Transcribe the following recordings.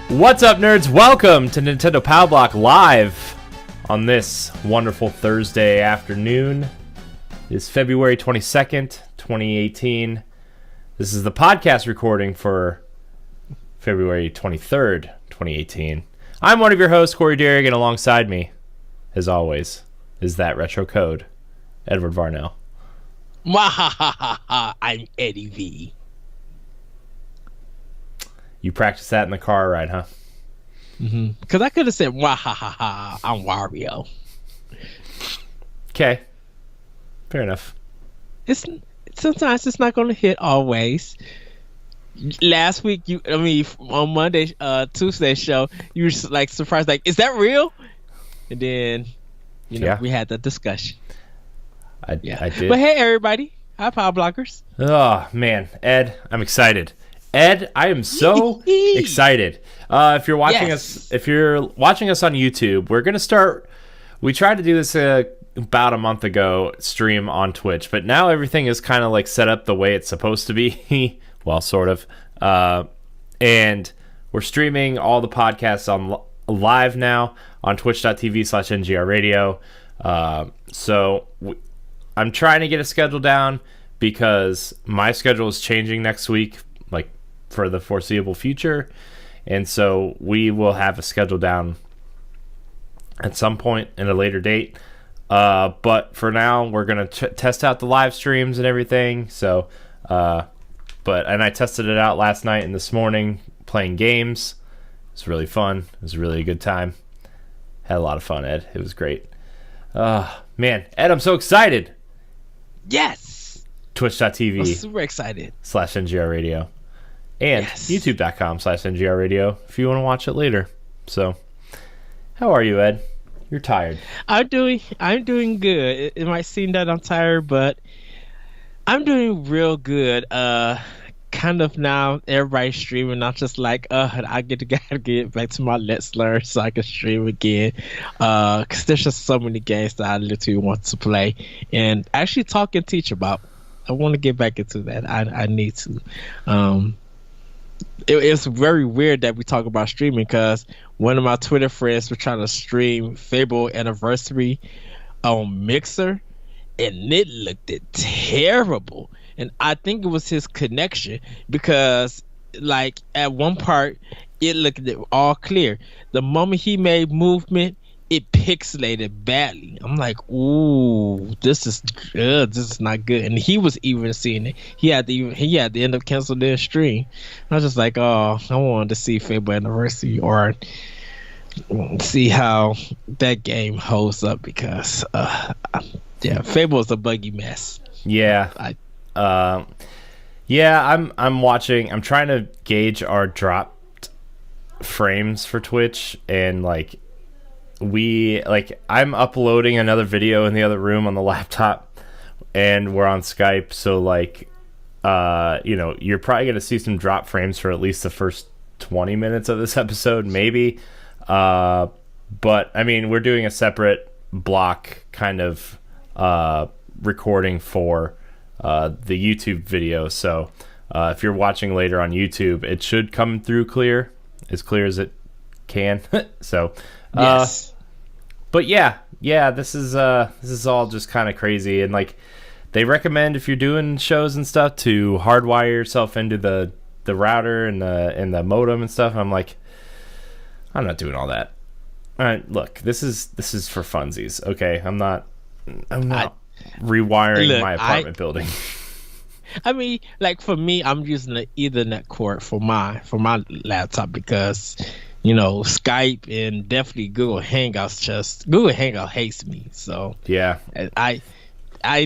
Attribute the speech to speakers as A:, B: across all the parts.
A: What's up, nerds? Welcome to Nintendo Power Block Live on this wonderful Thursday afternoon. It is February 22nd, 2018. This is the podcast recording for February 23rd, 2018. I'm one of your hosts, Corey Derrick, and alongside me, as always, is that retro code, Edward Varnell.
B: I'm Eddie V.
A: You practiced that in the car ride, huh?
B: Because I could have said, Wahahaha, I'm Wario.
A: Okay. Fair enough.
B: Sometimes it's not going to hit always. Last week, on Monday, Tuesday's show, you were like surprised, like, is that real? And then, we had the discussion.
A: I did.
B: But hey, everybody. Hi, Power Blockers.
A: Oh, man. Ed, I'm excited. Ed, I am so excited. If you're watching us on YouTube, we're gonna start. We tried to do this about a month ago, stream on Twitch, but now everything is kind of like set up the way it's supposed to be. Well, sort of. And we're streaming all the podcasts on live now on twitch.tv/NGRradio. So I'm trying to get a schedule down because my schedule is changing next week, like for the foreseeable future. And so we will have a schedule down at some point in a later date. But for now, we're going to test out the live streams and everything. So, and I tested it out last night and this morning playing games. It's really fun. It was really a good time. Had a lot of fun, Ed. It was great. Man, Ed, I'm so excited.
B: Yes.
A: Twitch.tv.
B: I'm super excited.
A: /NGRradio. And youtube.com/NGRradio if you want to watch it later. So, how are you, Ed? You're tired.
B: I'm doing good. It might seem that I'm tired, but I'm doing real good. Kind of now, everybody's streaming. I'm just like, I gotta get back to my Let's Learn so I can stream again. Because there's just so many games that I literally want to play and actually talk and teach about. I want to get back into that. I need to. It's very weird that we talk about streaming because one of my Twitter friends was trying to stream Fable Anniversary on Mixer, and it looked terrible. And I think it was his connection because, like, at one part, it looked all clear. The moment he made movement, it pixelated badly. I'm like, ooh, this is good. This is not good. And he was even seeing it. He had to end up canceling their stream. I was just like, oh, I wanted to see Fable Anniversary or see how that game holds up because, Fable is a buggy mess.
A: Yeah. I'm watching. I'm trying to gauge our dropped frames for Twitch, and I'm uploading another video in the other room on the laptop, and we're on Skype. So you're probably gonna see some drop frames for at least the first 20 minutes of this episode, maybe. But I mean, we're doing a separate block kind of recording for the YouTube video. So if you're watching later on YouTube, it should come through clear as it can. So
B: yes.
A: But yeah, this is all just kind of crazy, and they recommend if you're doing shows and stuff to hardwire yourself into the router and the modem and stuff. And I'm like, I'm not doing all that. All right, look, this is for funsies, okay? I'm not rewiring my apartment building.
B: I mean, for me, I'm using the Ethernet cord for my laptop because Skype and definitely Google Hangouts. Google Hangout hates me, so
A: yeah.
B: I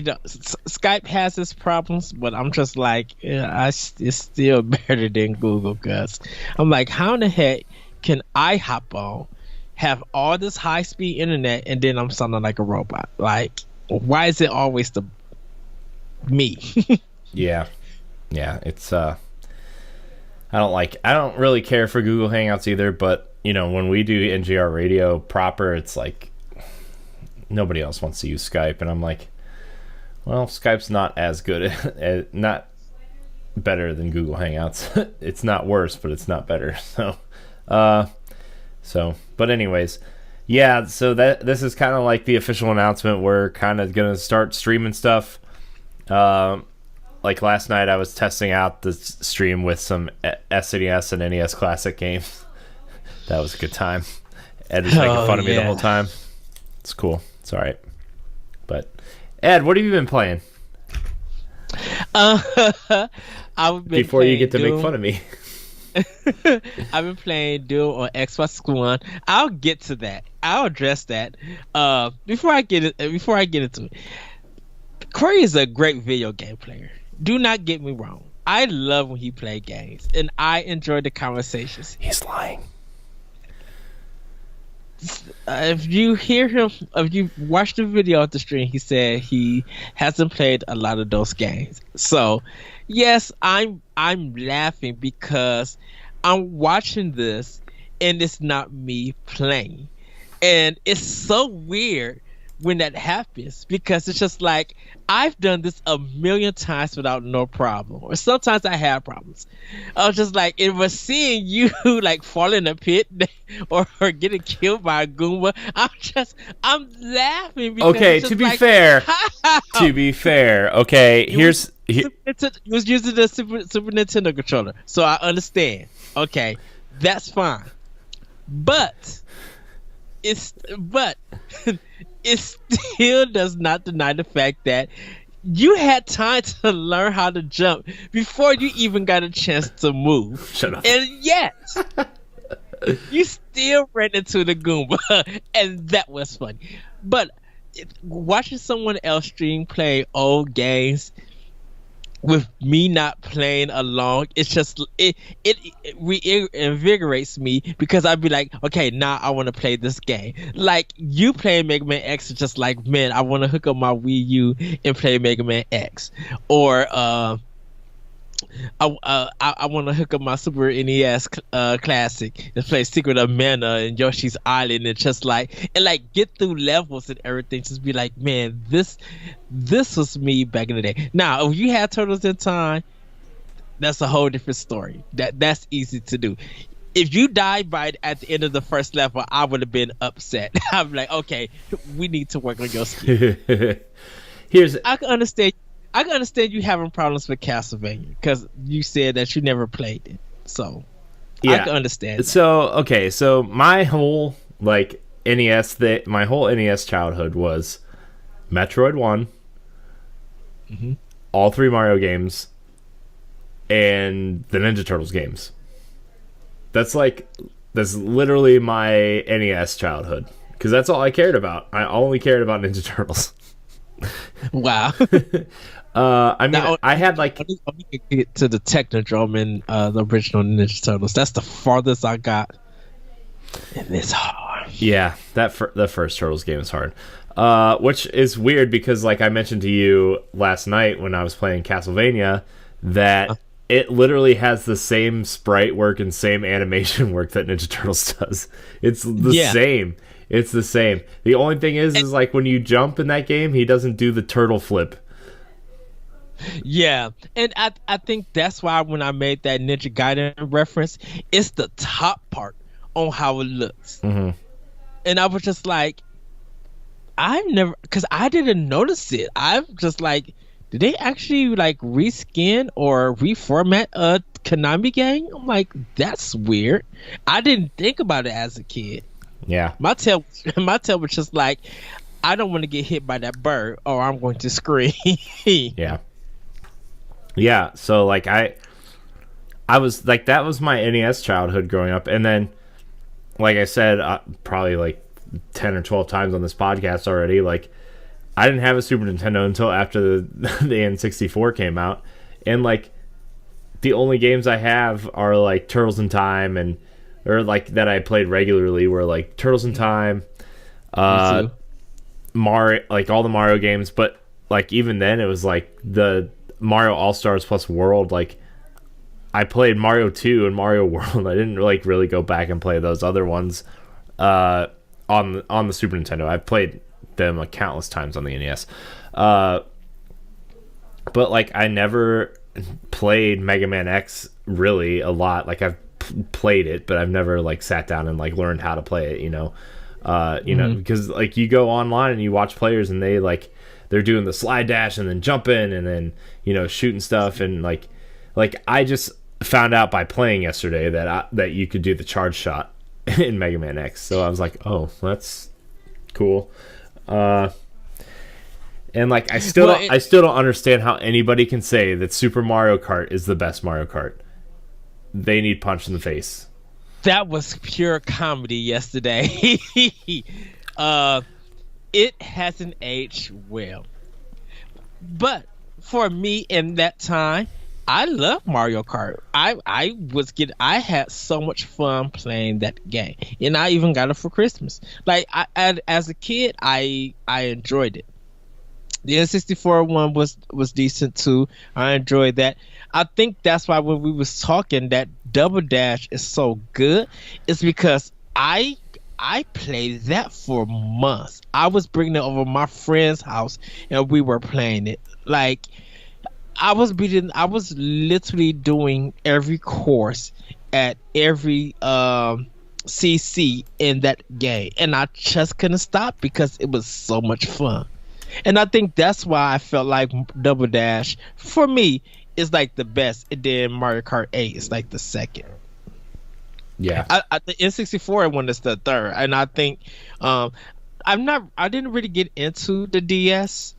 B: don't, Skype has its problems, but I'm just like, it's still better than Google because I'm like, how in the heck can I hop on, have all this high speed internet, and then I'm sounding like a robot? Like, why is it always me?
A: Yeah, it's I don't really care for Google Hangouts either, but when we do NGR Radio proper, it's like nobody else wants to use Skype, and I'm like, well, Skype's not as good, not better than Google Hangouts. It's not worse, but it's not better. So But anyways, yeah. So this is kind of like the official announcement. We're kind of gonna start streaming stuff. Like last night, I was testing out the stream with some SNES and NES Classic games. That was a good time. Ed was making fun of me the whole time. It's cool. It's all right. But Ed, what have you been playing? Before you get to make fun of me.
B: I've been playing Doom on Xbox One. I'll get to that. I'll address that. Before I get into it, Corey is a great video game player. Do not get me wrong. I love when he plays games, and I enjoy the conversations.
A: He's lying.
B: If you hear him, if you watch the video of the stream, he said he hasn't played a lot of those games. So, yes, I'm laughing because I'm watching this and it's not me playing, and it's so weird when that happens because it's just like I've done this a million times without no problem, or sometimes I have problems. I was just like, it was seeing you like fall in a pit or getting killed by a Goomba. I'm laughing. Because
A: okay, to be fair, okay, he was
B: using the Super Nintendo controller, so I understand. Okay, that's fine, but it still does not deny the fact that you had time to learn how to jump before you even got a chance to move.
A: Shut up.
B: And yet, you still ran into the Goomba, and that was funny. But watching someone else stream play old games with me not playing along, it's just it reinvigorates me because I'd be like, okay, now I want to play this game. Like you playing Mega Man X is just like, man, I want to hook up my Wii U and play Mega Man X, or I want to hook up my Super NES Classic and play Secret of Mana and Yoshi's Island and just like get through levels and everything. Just be like, man, this was me back in the day. Now, if you had Turtles in Time, that's a whole different story. That's easy to do. If you died at the end of the first level, I would have been upset. I'm like, okay, we need to work on your skill. I can understand you having problems with Castlevania because you said that you never played it. So, yeah. I can understand that.
A: So my whole my whole NES childhood was Metroid 1, all 3 Mario games, and the Ninja Turtles games. That's literally my NES childhood because that's all I cared about. I only cared about Ninja Turtles.
B: Wow.
A: I mean, I had like
B: I need to get to the Technodrome in the original Ninja Turtles. That's the farthest I got, and it's hard.
A: Yeah, the first Turtles game is hard, which is weird because, like I mentioned to you last night when I was playing Castlevania, that it literally has the same sprite work and same animation work that Ninja Turtles does. It's the same. It's the same. The only thing is like when you jump in that game, he doesn't do the turtle flip.
B: Yeah, and I think that's why when I made that Ninja Gaiden reference, it's the top part on how it looks. Mm-hmm. And I was just like, because I didn't notice it. I'm just like, did they actually like reskin or reformat a Konami game? I'm like, that's weird. I didn't think about it as a kid.
A: Yeah.
B: My tail was just like, I don't want to get hit by that bird or I'm going to scream.
A: Yeah. Yeah, so like I was like, that was my NES childhood growing up, and then like I said, probably like 10 or 12 times on this podcast already, like I didn't have a Super Nintendo until after the N64 came out, and like the only games I have are like Turtles in Time or like that I played regularly were like Turtles in Time, Mario, like all the Mario games, but like even then it was like the Mario All-Stars plus World. Like I played Mario 2 and Mario World. I didn't like really go back and play those other ones on the Super Nintendo. I've played them countless times on the NES, but like I never played Mega Man X really a lot. Like I've played it, but I've never like sat down and like learned how to play it. You know, because like you go online and you watch players and they're doing the slide dash and then jumping and then shooting stuff and like I just found out by playing yesterday that you could do the charge shot in Mega Man X. So I was like, oh, that's cool. And like I still don't understand how anybody can say that Super Mario Kart is the best Mario Kart. They need punched in the face.
B: That was pure comedy yesterday. It hasn't aged well. But for me in that time, I love Mario Kart. I had so much fun playing that game, and I even got it for Christmas. Like as a kid, I enjoyed it. The N64 one was decent too. I enjoyed that. I think that's why when we was talking that Double Dash is so good, it's because I played that for months. I was bringing it over my friend's house and we were playing it. Like I was literally doing every course at every CC in that game, and I just couldn't stop because it was so much fun. And I think that's why I felt like Double Dash for me is like the best. And then Mario Kart 8 is like the second.
A: Yeah.
B: The N64 one is the third. And I think I didn't really get into the DS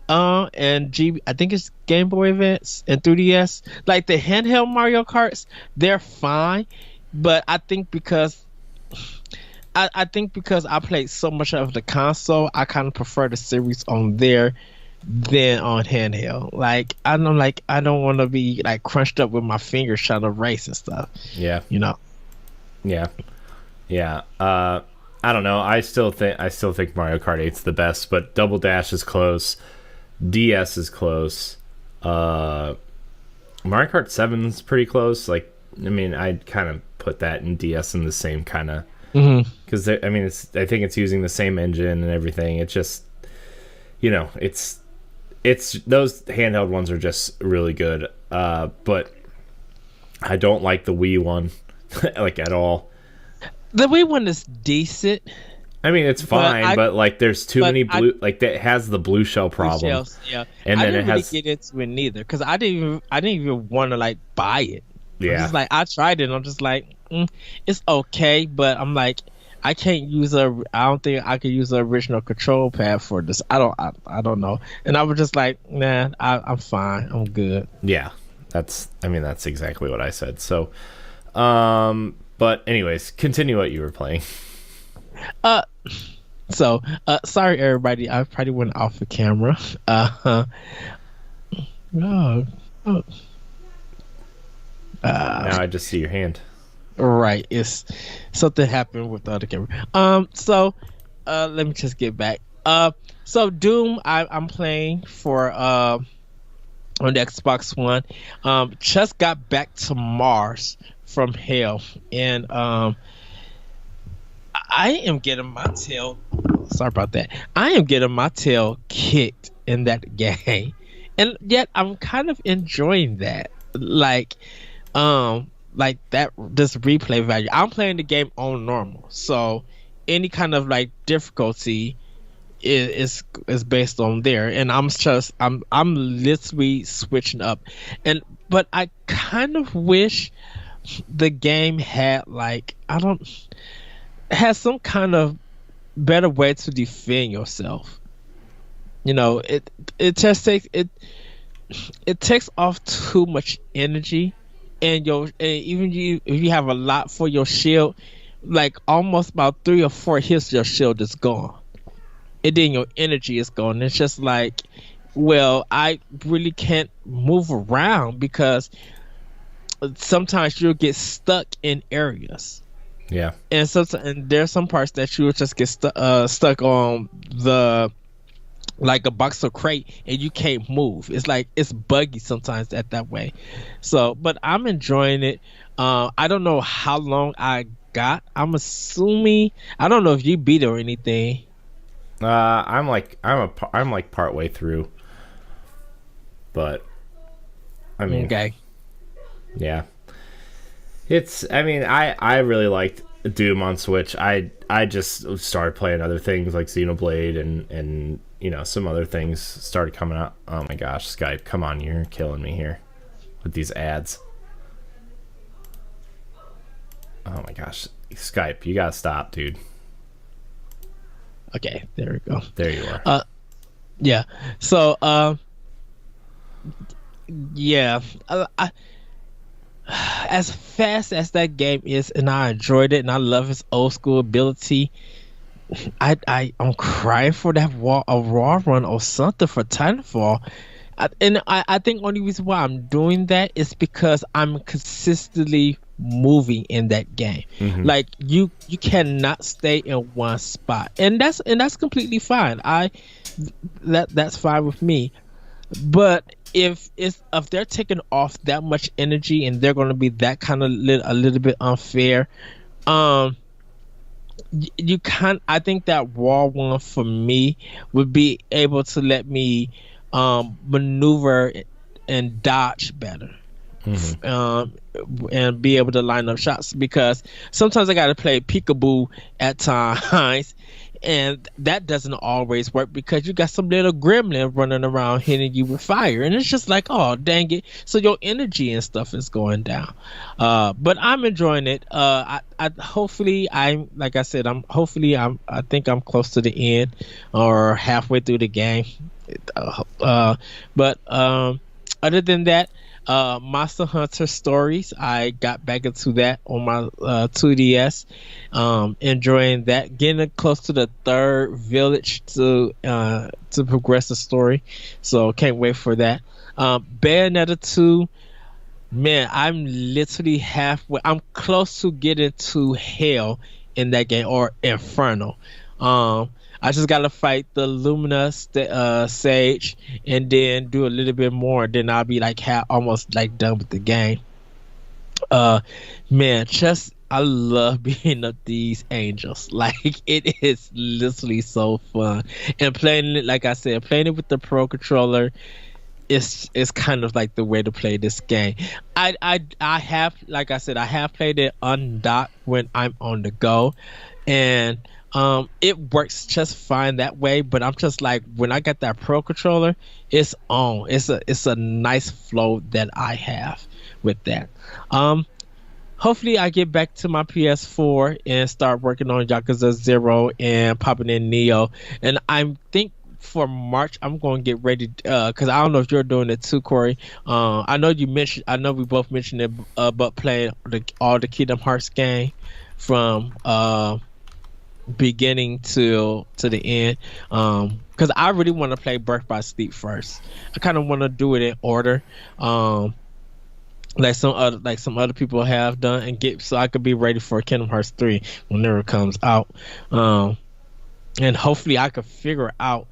B: and I think it's Game Boy Advance and 3DS. Like the handheld Mario Karts, they're fine, but I think because I played so much of the console, I kind of prefer the series on there than on handheld. Like I don't want to be like crunched up with my fingers trying to race and stuff.
A: Yeah. Yeah. I don't know. I still think Mario Kart 8's the best, but Double Dash is close. DS is close. Mario Kart 7's pretty close. Like, I mean, I'd kind of put that and DS in the same kind of. Because I think it's using the same engine and everything. It's just, it's those handheld ones are just really good. But I don't like the Wii one, like at all.
B: The Wii one is decent.
A: I mean, it's fine, but like there's too many blue. Like that has the blue shell problem. Blue shells,
B: yeah.
A: And
B: I
A: then
B: didn't really get into it neither because I didn't even want to like buy it.
A: Yeah.
B: I'm just like I tried it. And I'm just like. It's okay, but I'm like, I don't think I could use the original control pad for this. I don't know. And I was just like, nah, I'm fine. I'm good.
A: Yeah, that's exactly what I said. So, but anyways, continue what you were playing.
B: Sorry everybody, I probably went off the camera. Now
A: I just see your hand.
B: Right, it's something happened with the other camera. Let me just get back. So Doom, I'm playing for on the Xbox One. Just got back to Mars from hell, and I am getting my tail. Sorry about that. I am getting my tail kicked in that game, and yet I'm kind of enjoying that. Like that, this replay value. I'm playing the game on normal, so any kind of like difficulty is based on there, and I'm literally switching up, but I kind of wish the game had had some kind of better way to defend yourself. It just takes it takes off too much energy. And even if you have a lot for your shield, like almost about 3 or 4 hits, your shield is gone, and then your energy is gone. It's just like, well, I really can't move around because sometimes you'll get stuck in areas.
A: Yeah,
B: and there's some parts that you'll just get stuck on the. Like a box or crate, and you can't move. It's like it's buggy sometimes that way. So, but I'm enjoying it. I don't know how long I got. I'm assuming I don't know if you beat it or anything.
A: I'm like part way through, but I mean,
B: okay,
A: yeah. I mean, I really liked Doom on Switch. I just started playing other things like Xenoblade and some other things started coming out. Oh my gosh, Skype, come on, you're killing me here with these ads. Oh my gosh, Skype, you gotta stop, dude.
B: Okay, there we go.
A: There you are.
B: Yeah. So, yeah. As fast as that game is, and I enjoyed it, and I love its old school ability, I'm crying for that a raw run or something for Titanfall. I think only reason why I'm doing that is because I'm consistently moving in that game.
A: Mm-hmm.
B: Like you cannot stay in one spot, and that's completely fine. That's fine with me. But if they're taking off that much energy and they're going to be that kind of a little bit unfair, you can't. I think that raw one for me would be able to let me maneuver and dodge better. And be able to line up shots, because sometimes I got to play peekaboo at times, and that doesn't always work because you got some little gremlin running around hitting you with fire, and it's just like, oh dang it, so your energy and stuff is going down. But I'm enjoying it. I hopefully I'm like I said, I think I'm close to the end or halfway through the game. But other than that, Monster Hunter Stories, I got back into that on my 2DS. Enjoying that, getting close to the third village to progress the story, so can't wait for that. Bayonetta 2, man, I'm literally halfway. I'm close to getting to hell in that game, or Inferno. I just gotta fight the Lumina Sage and then do a little bit more. Then I'll be like almost like done with the game. Man, I love beating up these angels. Like, it is literally so fun. And playing it, like I said, playing it with the Pro Controller is kind of like the way to play this game. I have, like I said, I have played it undocked when I'm on the go, and it works just fine that way. But I'm just like, when I got that Pro Controller, it's on. It's a nice flow that I have with that. Hopefully I get back to my PS4 and start working on Yakuza 0 and popping in Neo. And I think for March I'm going to get ready, because I don't know if you're doing it too, Corey. I know we both mentioned it about playing all the Kingdom Hearts game from beginning to the end, because I really want to play Birth by Sleep first. I kind of want to do it in order, like some other people have done, and so I could be ready for Kingdom Hearts 3 whenever it comes out. And hopefully I could figure out,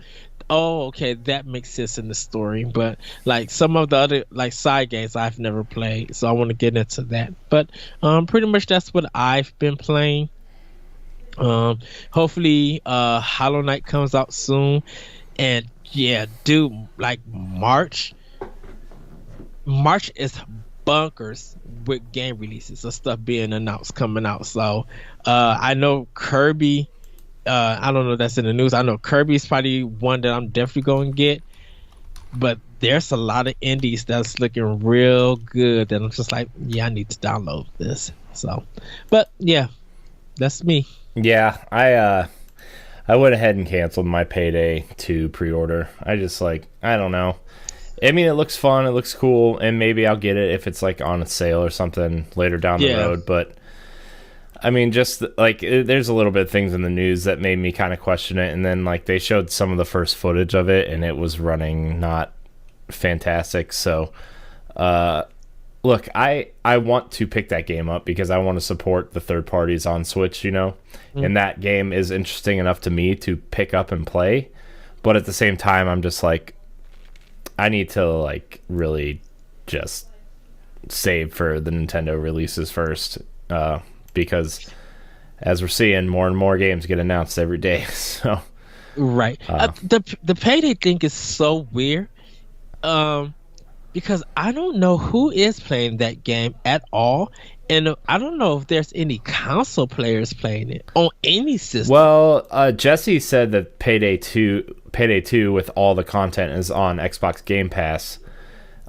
B: oh, okay, that makes sense in the story. But like some of the other like side games I've never played, so I want to get into that. But pretty much that's what I've been playing. Hopefully Hollow Knight comes out soon. And yeah, dude, like March is bunkers with game releases of stuff being announced coming out. So I know Kirby, I don't know if that's in the news. I know Kirby's probably one that I'm definitely going to get, but there's a lot of indies that's looking real good that I'm just like, yeah, I need to download this. So, but yeah, that's me.
A: Yeah, I went ahead and canceled my Payday 2 pre-order. I don't know. I mean, it looks fun, it looks cool, and maybe I'll get it if it's like on a sale or something later down the road. But I mean, just like there's a little bit of things in the news that made me kind of question it, and then like they showed some of the first footage of it, and it was running not fantastic. So, look, I want to pick that game up because I want to support the third parties on Switch, and that game is interesting enough to me to pick up and play. But at the same time, I'm just like, I need to like really just save for the Nintendo releases first, because as we're seeing, more and more games get announced every day. So
B: right, the Payday thing is so weird, because I don't know who is playing that game at all, And I don't know if there's any console players playing it on any system.
A: Well, Jesse said that Payday 2 with all the content is on Xbox Game Pass.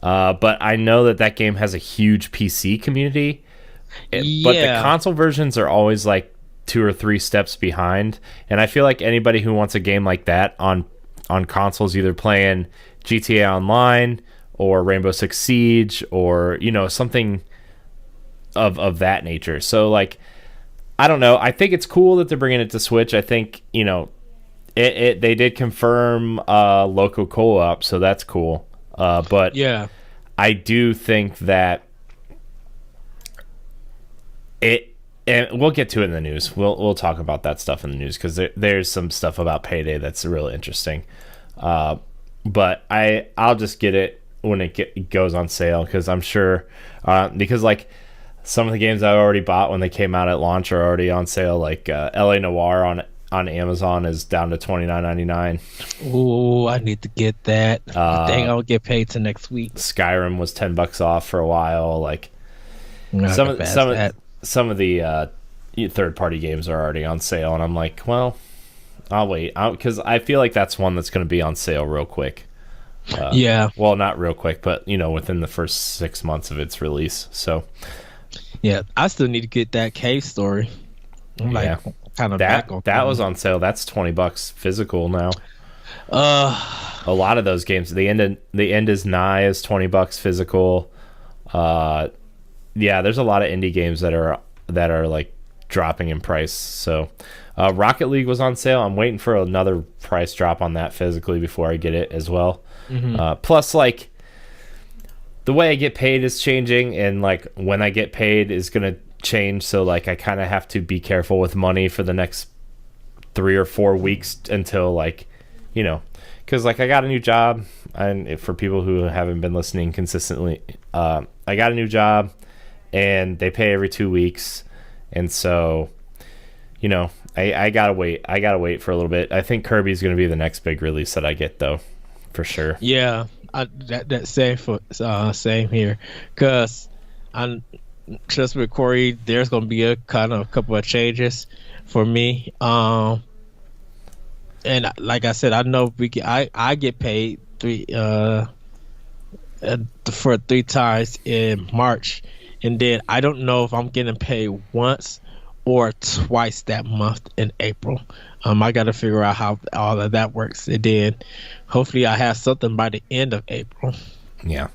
A: But I know that game has a huge PC community. But the console versions are always like 2 or 3 steps behind. And I feel like anybody who wants a game like that on consoles, either playing GTA Online or Rainbow Six Siege or, something of that nature. So, like, I don't know. I think it's cool that they're bringing it to Switch. I think, they did confirm local co-op, so that's cool. But
B: yeah,
A: I do think that and we'll get to it in the news. We'll talk about that stuff in the news because there's some stuff about Payday that's really interesting. But I'll just get it when it goes on sale because I'm sure because like some of the games I already bought when they came out at launch are already on sale. Like LA Noire on Amazon is down to $29.99.
B: Ooh, I need to get that. I think I'll get paid till next week.
A: Skyrim was $10 off for a while. Like some of the third-party games are already on sale, and I'm like, well, I'll wait because I feel like that's one that's going to be on sale real quick.
B: Yeah.
A: Well, not real quick, but within the first 6 months of its release. So.
B: Yeah, I still need to get that Cave Story. I'm kind of back on
A: that was on sale. That's $20 physical now. A lot of those games, the end is nigh is $20 physical. Yeah, there's a lot of indie games that are like dropping in price. So, Rocket League was on sale. I'm waiting for another price drop on that physically before I get it as well. Mm-hmm. Plus, like, the way I get paid is changing, and like when I get paid is gonna change. So like I kind of have to be careful with money for the next 3 or 4 weeks until like, because like I got a new job, and for people who haven't been listening consistently, I got a new job, and they pay every 2 weeks, and so, I gotta wait. I gotta wait for a little bit. I think Kirby's gonna be the next big release that I get though, for sure.
B: Yeah. That same here, cause I'm just with Corey. There's gonna be a couple of changes for me. And like I said, I know I get paid for 3 times in March, and then I don't know if I'm getting paid once or twice that month in April. I got to figure out how all of that works, and then hopefully I have something by the end of April.
A: Yeah.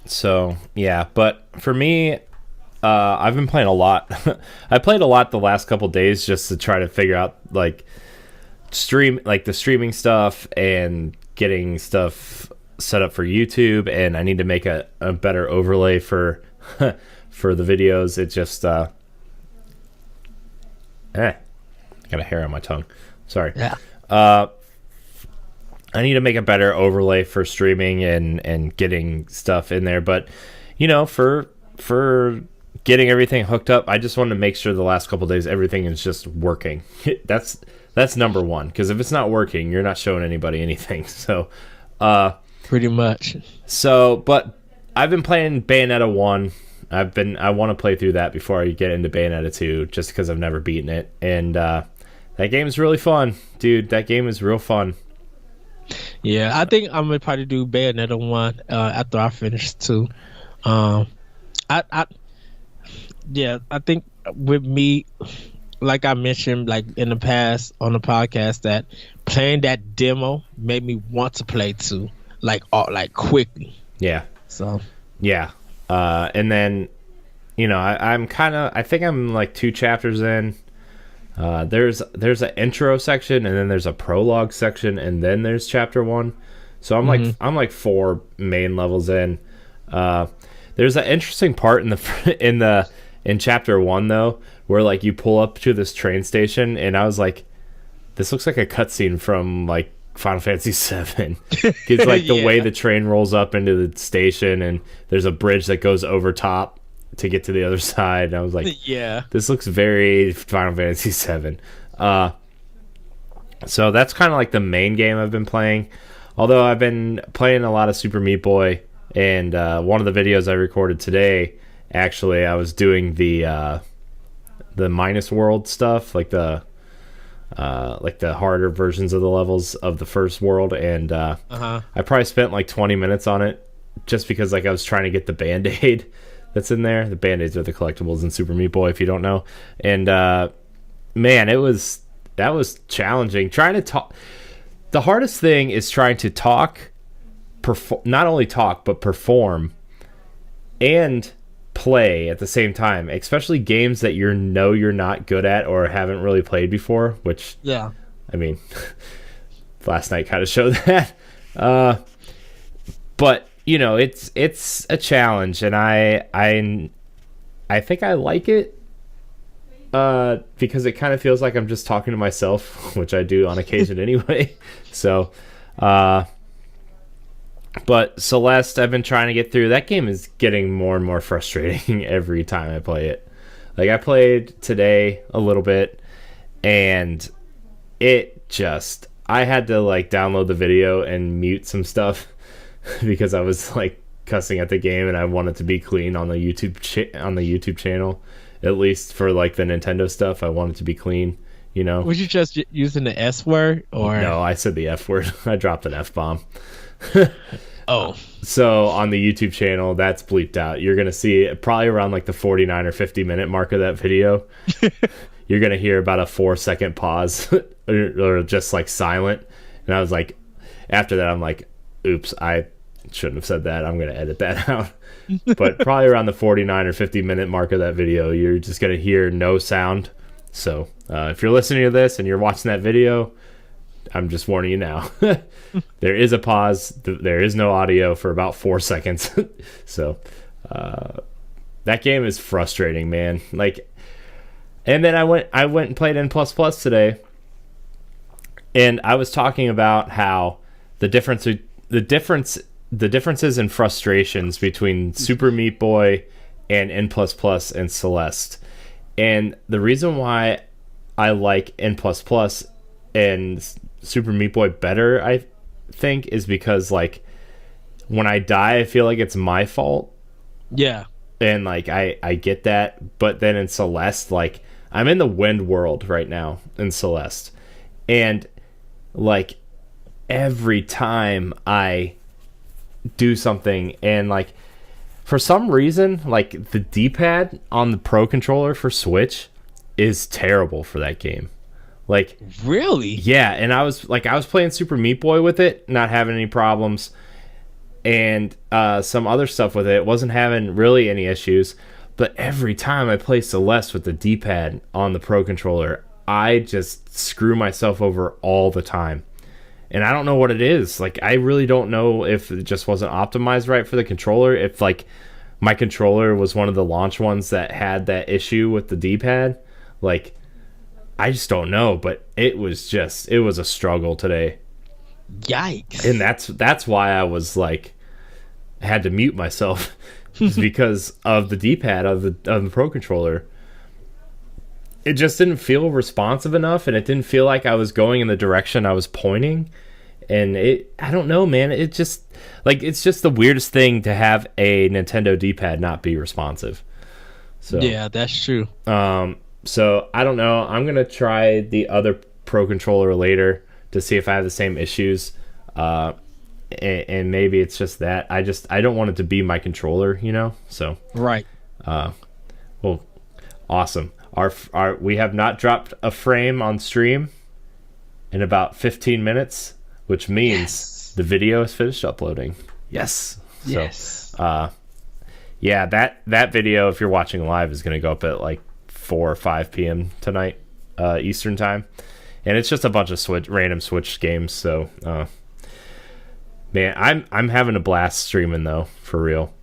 A: So yeah, but for me, I've been playing a lot. I played a lot the last couple days just to try to figure out like the streaming stuff and getting stuff set up for YouTube, and I need to make a better overlay for for the videos. It just I got a hair on my tongue. Sorry.
B: Yeah.
A: I need to make a better overlay for streaming and getting stuff in there. But, for getting everything hooked up, I just wanted to make sure the last couple of days everything is just working. That's number one. Because if it's not working, you're not showing anybody anything. So,
B: pretty much.
A: So, but I've been playing Bayonetta 1. I want to play through that before I get into Bayonetta 2, just because I've never beaten it. And that game is really fun, dude. That game is real fun.
B: Yeah, I think I'm gonna probably do Bayonetta 1 after I finish 2. I think with me, like I mentioned, like in the past on the podcast, that playing that demo made me want to play 2, like quickly.
A: Yeah.
B: So.
A: Yeah. And then, I think I'm like 2 chapters in. There's an intro section, and then there's a prologue section, and then there's chapter 1. So I'm like 4 main levels in. There's an interesting part in chapter 1 though, where like you pull up to this train station, and I was like, this looks like a cutscene from like Final Fantasy VII. It's like the way the train rolls up into the station, and there's a bridge that goes over top to get to the other side. And I was like,
B: yeah,
A: this looks very Final Fantasy VII. So that's kind of like the main game I've been playing. Although I've been playing a lot of Super Meat Boy And one of the videos I recorded today, actually, I was doing the minus world stuff, like the harder versions of the levels of the first world, and I probably spent like 20 minutes on it, just because like I was trying to get the Band-Aid that's in there. The Band-Aids are the collectibles in Super Meat Boy, if you don't know. And man, that was challenging. Trying to talk. The hardest thing is trying to talk, not only talk but perform and play at the same time, especially games that you're not good at or haven't really played before, which I mean last night kind of showed that, but you know, it's a challenge, and I think I like it because it kind of feels like I'm just talking to myself, which I do on occasion anyway. So but Celeste, I've been trying to get through. That game is getting more and more frustrating every time I play it. Like, I played today a little bit, and I had to like download the video and mute some stuff because I was like cussing at the game, and I wanted to be clean on the YouTube channel, at least for like the Nintendo stuff. I wanted to be clean, you know.
B: Was you just using the S word, or
A: no? I said the F word. I dropped an F bomb.
B: Oh,
A: so on the YouTube channel, that's bleeped out. You're gonna see it probably around like the 49 or 50 minute mark of that video. You're gonna hear about a 4-second pause or just like silent. And I was like, after that, I'm like, oops, I shouldn't have said that. I'm gonna edit that out. But probably around the 49 or 50 minute mark of that video, you're just gonna hear no sound. So if you're listening to this and you're watching that video, I'm just warning you now. There is a pause. There is no audio for about 4 seconds. So that game is frustrating, man. Like, and then I went and played N++ today, and I was talking about how the differences and frustrations between Super Meat Boy and N++ and Celeste. And the reason why I like N++ and Super Meat Boy better, I think, is because like when I die, I feel like it's my fault.
B: Yeah.
A: And like I get that, but then in Celeste, like I'm in the wind world right now in Celeste, and like every time I do something, and like for some reason, like the D-pad on the Pro Controller for Switch is terrible for that game. Like,
B: really?
A: Yeah, and I was playing Super Meat Boy with it, not having any problems, and some other stuff with it, wasn't having really any issues. But every time I play Celeste with the D-pad on the Pro Controller, I just screw myself over all the time. And I don't know what it is. Like, I really don't know if it just wasn't optimized right for the controller. If like my controller was one of the launch ones that had that issue with the D-pad, like, I just don't know, but it was a struggle today.
B: Yikes.
A: And that's why I was like, had to mute myself, because of the D-pad of the Pro Controller. It just didn't feel responsive enough, and it didn't feel like I was going in the direction I was pointing. And I don't know, man. It's just the weirdest thing to have a Nintendo D-pad not be responsive. So
B: yeah, that's true.
A: So I don't know. I'm gonna try the other Pro Controller later to see if I have the same issues, and maybe it's just that I don't want it to be my controller, you know. So
B: right.
A: Well, awesome. We have not dropped a frame on stream in about 15 minutes, which means the video is finished uploading. Yes.
B: Yes.
A: So, yeah, that video, if you're watching live, is gonna go up at like 4 or 5 p.m. tonight, Eastern time, and it's just a bunch of random Switch games. So, man, I'm having a blast streaming though, for real.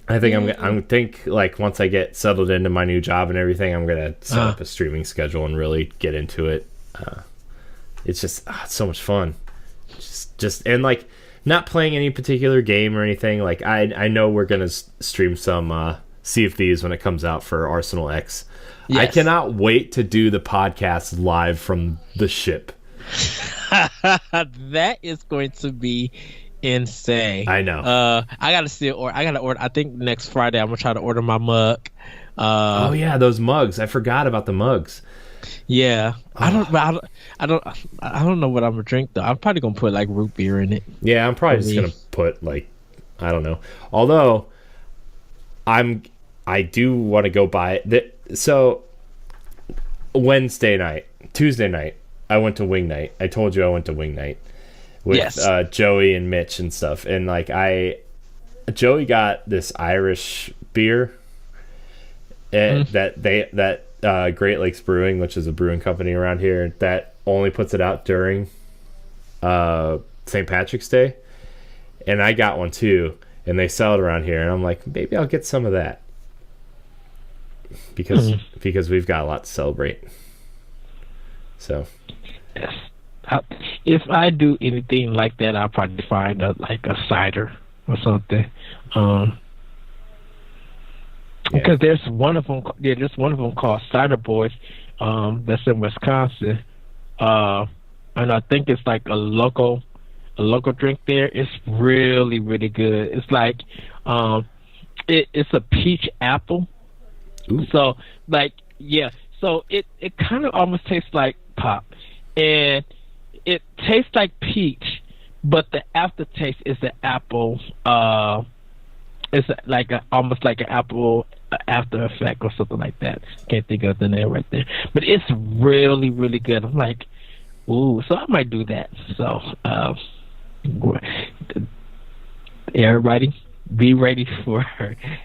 A: I think I'm think like once I get settled into my new job and everything, I'm gonna set up a streaming schedule and really get into it. It's just it's so much fun. Just and like not playing any particular game or anything. Like I know we're gonna stream some Sea of Thieves when it comes out for Arsenal X. Yes. I cannot wait to do the podcast live from the ship.
B: That is going to be insane.
A: I know.
B: I gotta order. I think next Friday I'm gonna try to order my mug.
A: Oh yeah, those mugs. I forgot about the mugs.
B: Yeah, I don't know what I'm gonna drink though. I'm probably gonna put like root beer in it.
A: Yeah, I'm probably just gonna put like, I don't know. Although I do want to go buy it. So Tuesday night, I went to Wing Night. I told you I went to Wing Night with Joey and Mitch and stuff. And like Joey got this Irish beer that Great Lakes Brewing, which is a brewing company around here, that only puts it out during St. Patrick's Day. And I got one too, and they sell it around here. And I'm like, maybe I'll get some of that because we've got a lot to celebrate. So,
B: yes. If I do anything like that, I'll probably find a cider or something. Because there's one of them. Yeah, there's one of them called Cider Boys. That's in Wisconsin, and I think it's like a local drink there. It's really, really good. It's like it's a peach apple.
A: Ooh.
B: So so it kind of almost tastes like pop, and it tastes like peach, but the aftertaste is the apple. It's like almost like an apple after effect or something like that. Can't think of the name right there, but it's really, really good. I'm like, ooh, so I might do that. So everybody, be ready for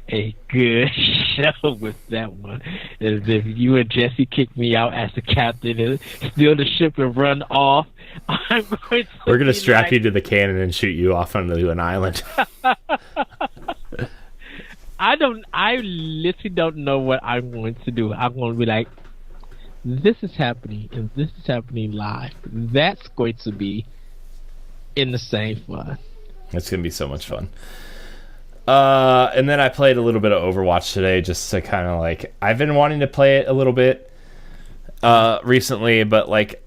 B: a good show with that one. As if you and Jesse kick me out as the captain and steal the ship and run off,
A: we're going to strap you to the cannon and shoot you off onto an island.
B: I literally don't know what I'm going to do. I'm going to be like, this is happening and this is happening live. That's going to be insane fun.
A: It's going to be so much fun. And then I played a little bit of Overwatch today, just to kind of like, I've been wanting to play it a little bit recently, but like,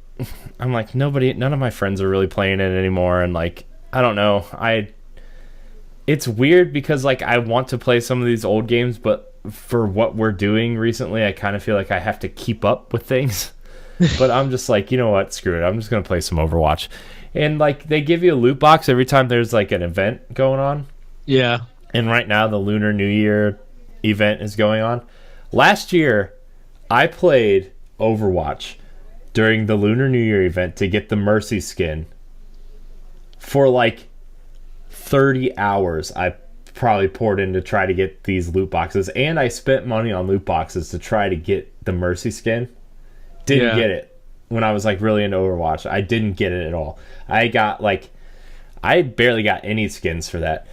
A: I'm like, none of my friends are really playing it anymore. And like, I don't know. It's weird because like I want to play some of these old games, but for what we're doing recently, I kind of feel like I have to keep up with things. But I'm just like, you know what? Screw it. I'm just going to play some Overwatch. And like, they give you a loot box every time there's like an event going on.
B: Yeah.
A: And right now the Lunar New Year event is going on. Last year, I played Overwatch during the Lunar New Year event to get the Mercy skin for like 30 hours. I probably poured in to try to get these loot boxes, and I spent money on loot boxes to try to get the Mercy skin. Didn't get it when I was like really into Overwatch. I didn't get it at all. I barely got any skins for that.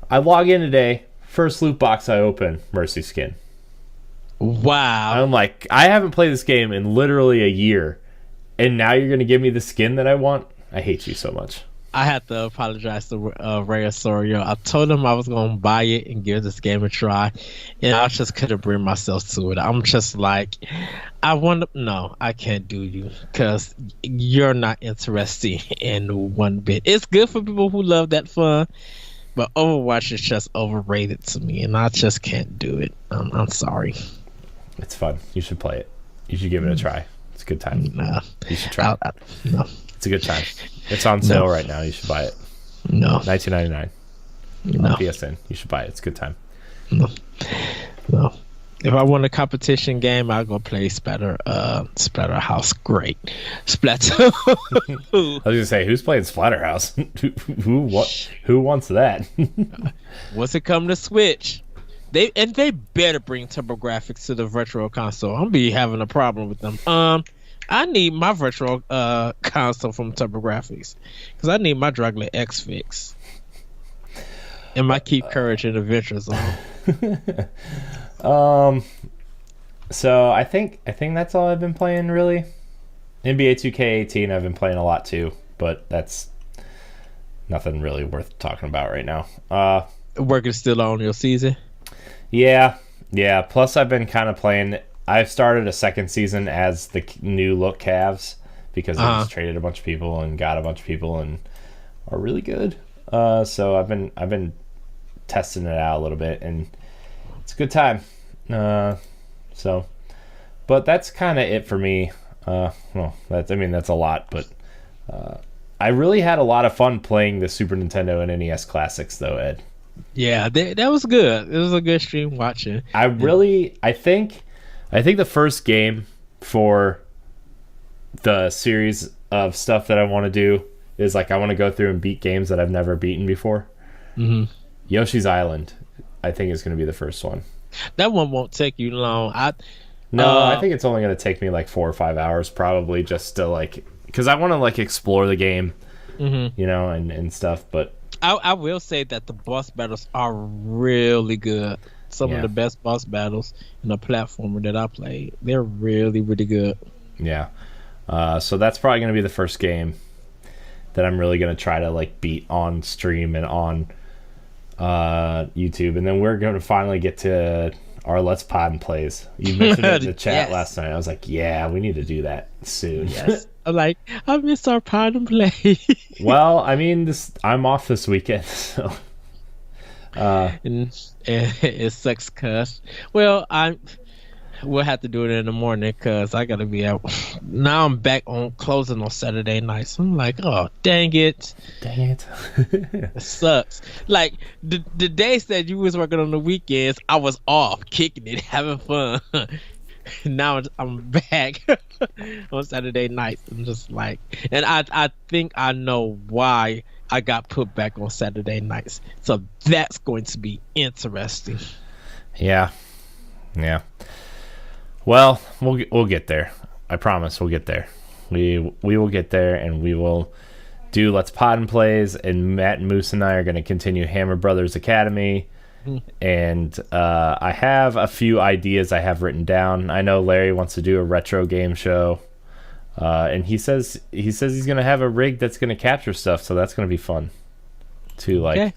A: I log in today, first loot box I open, Mercy skin.
B: Wow.
A: I'm like, I haven't played this game in literally a year, and now you're going to give me the skin that I want? I hate you so much.
B: I had to apologize to Ray Osorio. I told him I was going to buy it and give this game a try, and I just couldn't bring myself to it. I'm just like, no, I can't do you because you're not interesting in one bit. It's good for people who love that fun, but Overwatch is just overrated to me, and I just can't do it. I'm sorry.
A: It's fun. You should play it. You should give it a try. It's a good time.
B: No.
A: You should try it.
B: No.
A: It's a good time. It's on sale right now. You should buy it.
B: No.
A: $19.99
B: No.
A: on PSN. You should buy it. It's a good time.
B: No. If I want a competition game, I'll go play Splatterhouse. Great. Splatter.
A: I was gonna say, who's playing Splatterhouse? Who wants that?
B: Once it come to Switch, they better bring TurboGrafx to the Virtual Console. I'm be having a problem with them. I need my Virtual Console from TurboGrafx because I need my Dragula X fix and my Keep Courage in Adventure Zone.
A: So I think that's all I've been playing really. NBA 2K18 I've been playing a lot too, but that's nothing really worth talking about right now.
B: Working still on your season?
A: Yeah. Plus I've been kind of playing. I've started a second season as the new look Cavs because I just traded a bunch of people and got a bunch of people and are really good. So I've been testing it out a little bit, and it's a good time. So, but that's kind of it for me. Well, that's a lot, but I really had a lot of fun playing the Super Nintendo and NES classics, though, Ed.
B: Yeah, that was good. It was a good stream watching.
A: I think the first game for the series of stuff that I want to do is like I want to go through and beat games that I've never beaten before.
B: Mm-hmm.
A: Yoshi's Island, I think, is going to be the first one.
B: That one won't take you long.
A: I think it's only going to take me like 4 or 5 hours, probably, just to like, because I want to like explore the game,
B: mm-hmm.
A: you know, and stuff. But
B: I will say that the boss battles are really good. Some of the best boss battles in a platformer that I played. They're really, really good.
A: Yeah. So that's probably going to be the first game that I'm really going to try to like beat on stream and on YouTube. And then we're going to finally get to our Let's Pod and Plays. You mentioned it in the chat last night. I was like, yeah, we need to do that soon.
B: Yes. I'm like, I miss our Pod and Play.
A: Well, I mean, I'm off this weekend, so.
B: And it sucks, cuz. Well, we'll have to do it in the morning because I gotta be out. Now I'm back on closing on Saturday night, so I'm like, oh dang it. It sucks. Like the days that you was working on the weekends, I was off, kicking it, having fun. Now I'm back on Saturday nights. I'm just like, and I think I know why I got put back on Saturday nights. So that's going to be interesting.
A: Yeah. Well, we'll get there. I promise we'll get there. We will get there, and we will do Let's Pod and Plays, and Matt and Moose and I are going to continue Hammer Brothers Academy. And I have a few ideas I have written down. I know Larry wants to do a retro game show, and he says he's going to have a rig that's going to capture stuff, so that's going to be fun to like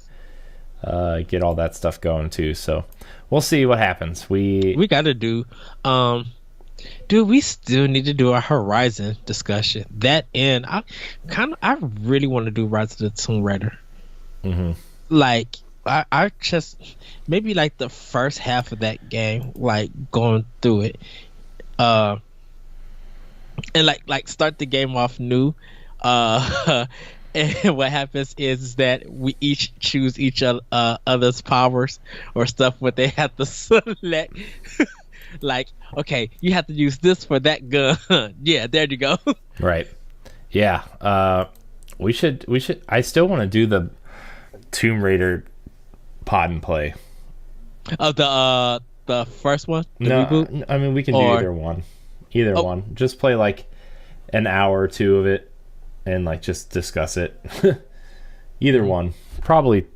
A: get all that stuff going too. So we'll see what happens. We
B: got to do. Dude, we still need to do a Horizon discussion. That and I really want to do Rise of the Tomb Raider.
A: Mm-hmm.
B: Like. I just maybe like the first half of that game, like going through it, and like start the game off new. And what happens is that we each choose each other's powers or stuff, what they have to select. Like, okay, you have to use this for that gun. Yeah, there you go.
A: Right. Yeah. We should. I still want to do the Tomb Raider Pod and Play.
B: The first one?
A: Reboot? I mean, we can do either one. One. Just play like an hour or two of it and like just discuss it. Either one. Probably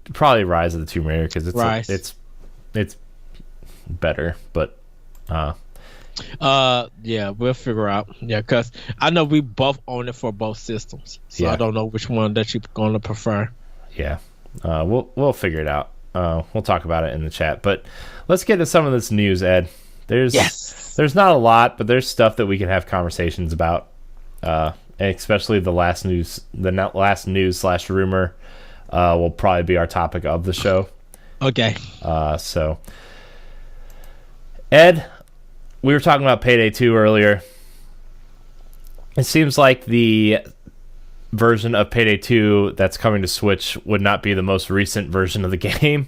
A: Rise of the Tomb Raider because it's better, but
B: yeah, we'll figure out. Yeah, because I know we both own it for both systems, so I don't know which one that you're gonna prefer.
A: Yeah, we'll figure it out. We'll talk about it in the chat, but let's get to some of this news, Ed. There's not a lot, but there's stuff that we can have conversations about, especially the last news / rumor will probably be our topic of the show.
B: Okay.
A: So, Ed, we were talking about Payday 2 earlier. It seems like the version of Payday 2 that's coming to Switch would not be the most recent version of the game,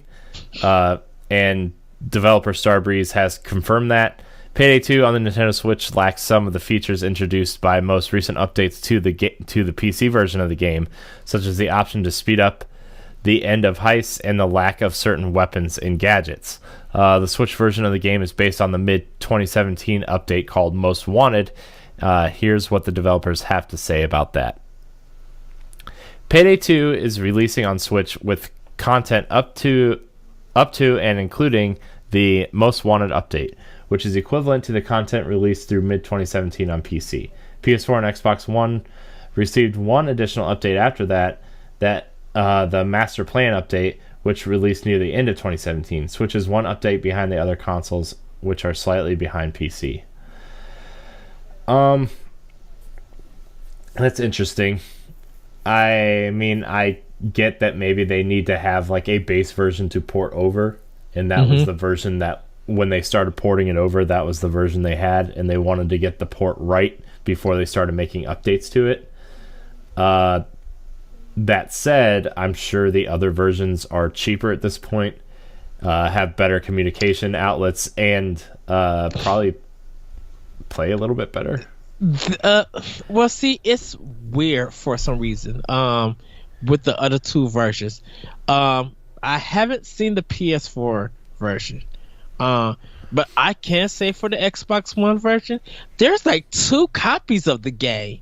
A: and developer Starbreeze has confirmed that Payday 2 on the Nintendo Switch lacks some of the features introduced by most recent updates to the PC version of the game, such as the option to speed up the end of heists and the lack of certain weapons and gadgets. The Switch version of the game is based on the mid-2017 update called Most Wanted. Here's what the developers have to say about that. Payday 2 is releasing on Switch with content up to and including the Most Wanted update, which is equivalent to the content released through mid-2017 on PC. PS4 and Xbox One received one additional update after that, the Master Plan update, which released near the end of 2017. Switch is one update behind the other consoles, which are slightly behind PC. That's interesting. I mean, I get that maybe they need to have like a base version to port over, and that was the version that when they started porting it over, that was the version they had, and they wanted to get the port right before they started making updates to it. That said, I'm sure the other versions are cheaper at this point, have better communication outlets, and probably play a little bit better.
B: Well, see, it's weird for some reason. With the other two versions, I haven't seen the PS4 version. But I can say for the Xbox One version, there's like 2 copies of the game.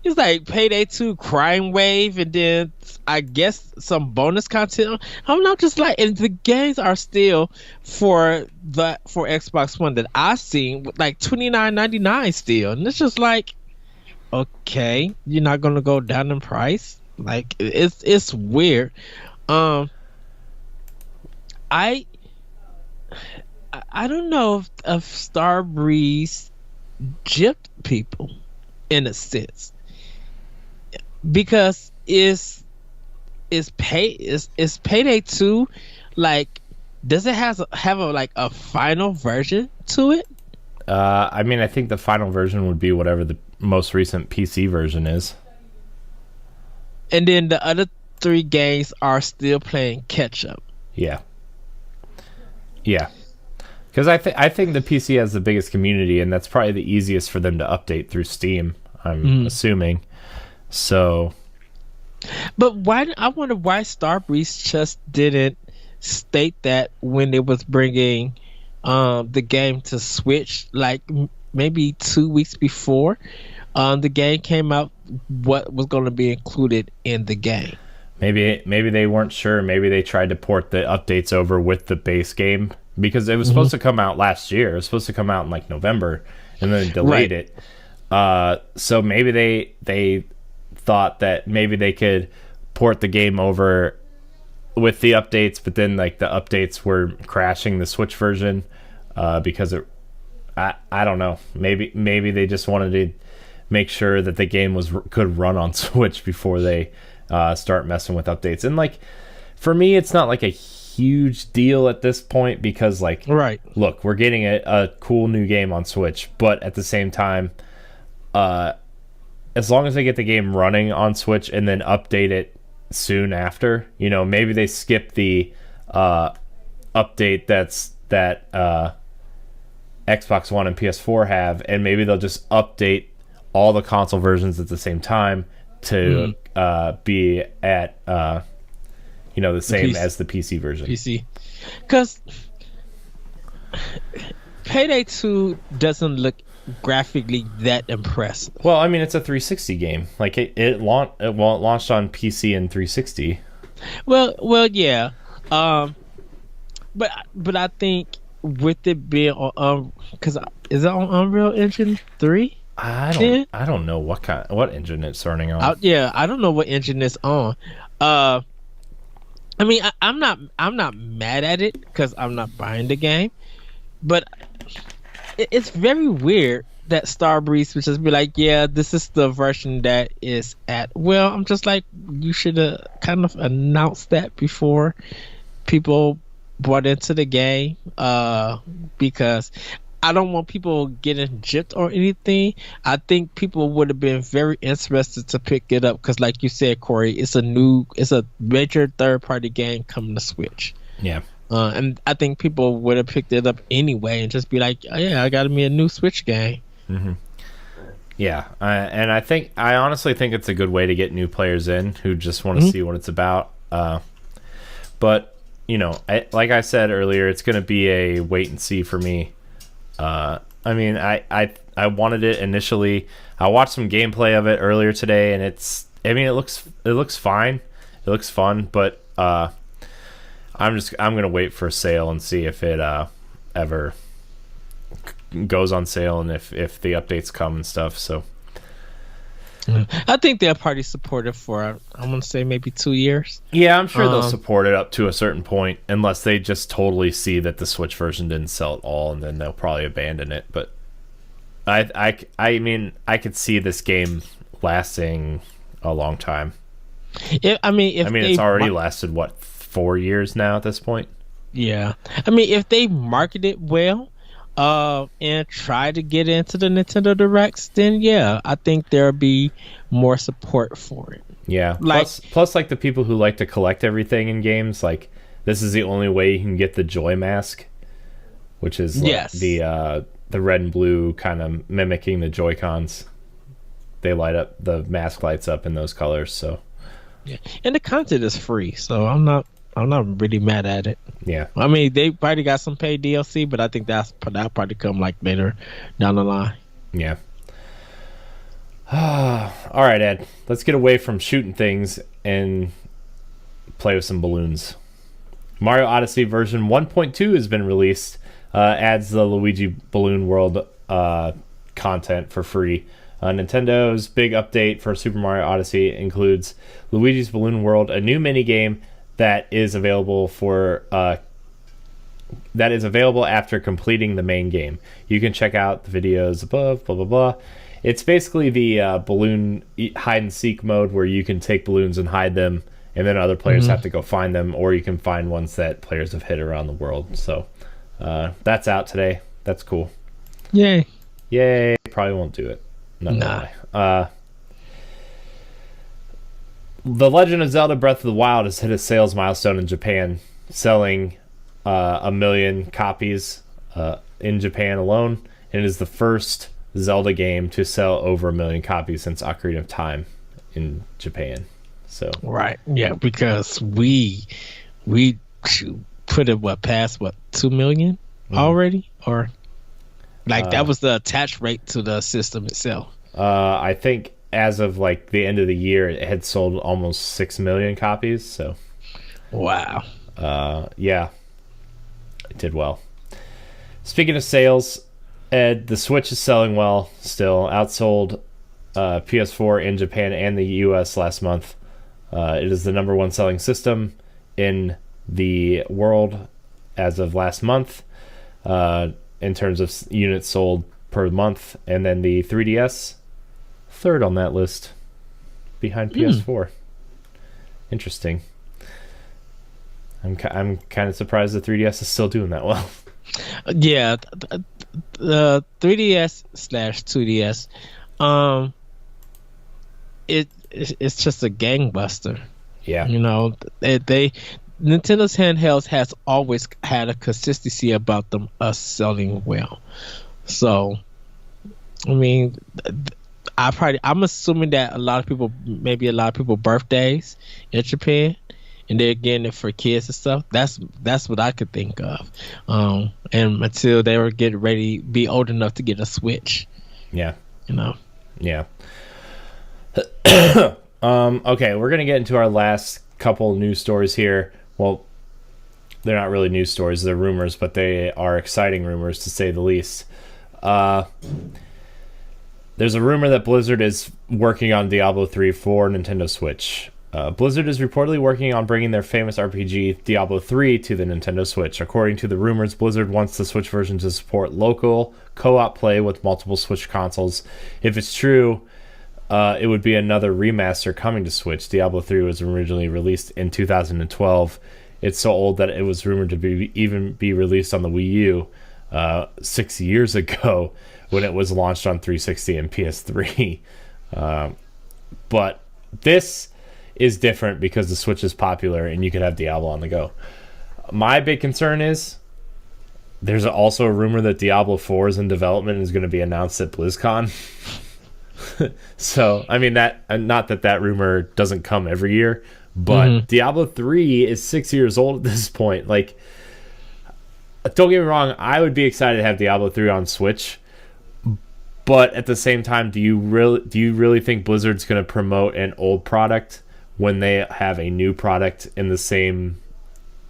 B: It's like Payday 2 Crime Wave, and then I guess some bonus content. I'm not just like, and the games are still for Xbox One that I've seen like $29.99 still, and it's just like, okay, you're not gonna go down in price. Like it's weird. I don't know if Starbreeze gypped people in a sense, because is Payday 2 like, does it have a final version to it?
A: I mean, I think the final version would be whatever the most recent PC version is.
B: And then the other 3 games are still playing catch up.
A: Yeah. Because I think the PC has the biggest community, and that's probably the easiest for them to update through Steam, I'm assuming. So,
B: but I wonder why Starbreeze just didn't state that when it was bringing the game to Switch, like maybe 2 weeks before the game came out, what was going to be included in the game.
A: Maybe they weren't sure. Maybe they tried to port the updates over with the base game, because it was supposed to come out last year. It was supposed to come out in like November, and then delayed it. So maybe they thought that maybe they could port the game over with the updates, but then like the updates were crashing the Switch version because I don't know. Maybe they just wanted to make sure that the game could run on Switch before they start messing with updates. And like, for me, it's not like a huge deal at this point, because like, look, we're getting a cool new game on Switch, but at the same time, as long as they get the game running on Switch and then update it soon after, maybe they skip the update that Xbox One and PS4 have, and maybe they'll just update all the console versions at the same time to be at the same as the PC version.
B: Because Payday 2 doesn't look graphically that impressive.
A: Well, I mean, it's a 360 game. Like it launched on PC and 360.
B: Well, yeah. But I think with it being on, because is it on Unreal Engine 3?
A: I don't know what engine it's running on.
B: I don't know what engine it's on. I mean, I'm not mad at it because I'm not buying the game, but it's very weird that Starbreeze would just be like, yeah, this is the version that is at. Well, I'm just like, you should have kind of announced that before people bought into the game, because I don't want people getting gypped or anything. I think people would have been very interested to pick it up because, like you said, Corey, it's a major third-party game coming to Switch.
A: Yeah.
B: And I think people would have picked it up anyway and just be like, oh, yeah, I got me a new Switch game.
A: Mm-hmm. Yeah. And I honestly think it's a good way to get new players in who just want to see what it's about. But, like I said earlier, it's going to be a wait and see for me. I mean, I wanted it initially. I watched some gameplay of it earlier today, and it looks fine. It looks fun, but I'm gonna wait for a sale and see if it ever goes on sale, and if the updates come and stuff. So
B: I think they're party supportive for, I'm gonna say, maybe 2 years.
A: Yeah, I'm sure they'll support it up to a certain point, unless they just totally see that the Switch version didn't sell at all, and then they'll probably abandon it. But I mean, I could see this game lasting a long time.
B: If
A: it's already lasted what, 4 years now at this point.
B: Yeah, if they market it well, and try to get into the Nintendo Directs, then yeah, I think there'll be more support for it.
A: Yeah. Plus, like the people who like to collect everything in games, like this is the only way you can get the Joy Mask, which is like the red and blue kind of mimicking the Joy-Cons. They light up, the mask lights up in those colors. So
B: yeah, and the content is free, so I'm not really mad at it.
A: Yeah.
B: They probably got some paid DLC, but I think that'll probably come like later down the line.
A: Yeah. All right, Ed. Let's get away from shooting things and play with some balloons. Mario Odyssey version 1.2 has been released. Adds the Luigi Balloon World content for free. Nintendo's big update for Super Mario Odyssey includes Luigi's Balloon World, a new minigame that is available after completing the main game. You can check out the videos above, blah, blah, blah. It's basically the balloon hide and seek mode where you can take balloons and hide them, and then other players have to go find them, or you can find ones that players have hit around the world. So that's out today. That's cool.
B: Yay.
A: Probably won't do it.
B: Nah.
A: The Legend of Zelda Breath of the Wild has hit a sales milestone in Japan, selling 1 million copies in Japan alone. And it is the first Zelda game to sell over 1 million copies since Ocarina of Time in Japan. So
B: right, yeah, because we put it past 2 million already, or like that was the attach rate to the system itself.
A: I think as of like the end of the year, it had sold almost 6 million copies. So,
B: wow.
A: Yeah, it did well. Speaking of sales, Ed, the Switch is selling well still. Outsold PS4 in Japan and the US last month. It is the number one selling system in the world as of last month in terms of units sold per month. And then the 3DS, third on that list behind PS4. Interesting. I'm kind of surprised the 3DS is still doing that well.
B: Yeah, the 3DS/2DS, it's just a gangbuster.
A: Yeah,
B: Nintendo's handhelds has always had a consistency about them selling well. So, I'm assuming that a lot of people birthdays in Japan, and they're getting it for kids and stuff. That's what I could think of. And until they were getting ready, be old enough to get a Switch.
A: Yeah. Yeah. Okay, we're gonna get into our last couple news stories here. Well, they're not really news stories; they're rumors, but they are exciting rumors to say the least. There's a rumor that Blizzard is working on Diablo 3 for Nintendo Switch. Blizzard is reportedly working on bringing their famous RPG Diablo 3 to the Nintendo Switch. According to the rumors, Blizzard wants the Switch version to support local co-op play with multiple Switch consoles. If it's true, it would be another remaster coming to Switch. Diablo 3 was originally released in 2012. It's so old that it was rumored to be released on the Wii U 6 years ago when it was launched on 360 and PS3. But this is different because the Switch is popular and you could have Diablo on the go. My big concern is there's also a rumor that Diablo 4 is in development and is going to be announced at BlizzCon. So, not that rumor doesn't come every year, but Diablo 3 is 6 years old at this point. Like, don't get me wrong, I would be excited to have Diablo 3 on Switch. But at the same time, do you really think Blizzard's going to promote an old product when they have a new product in the same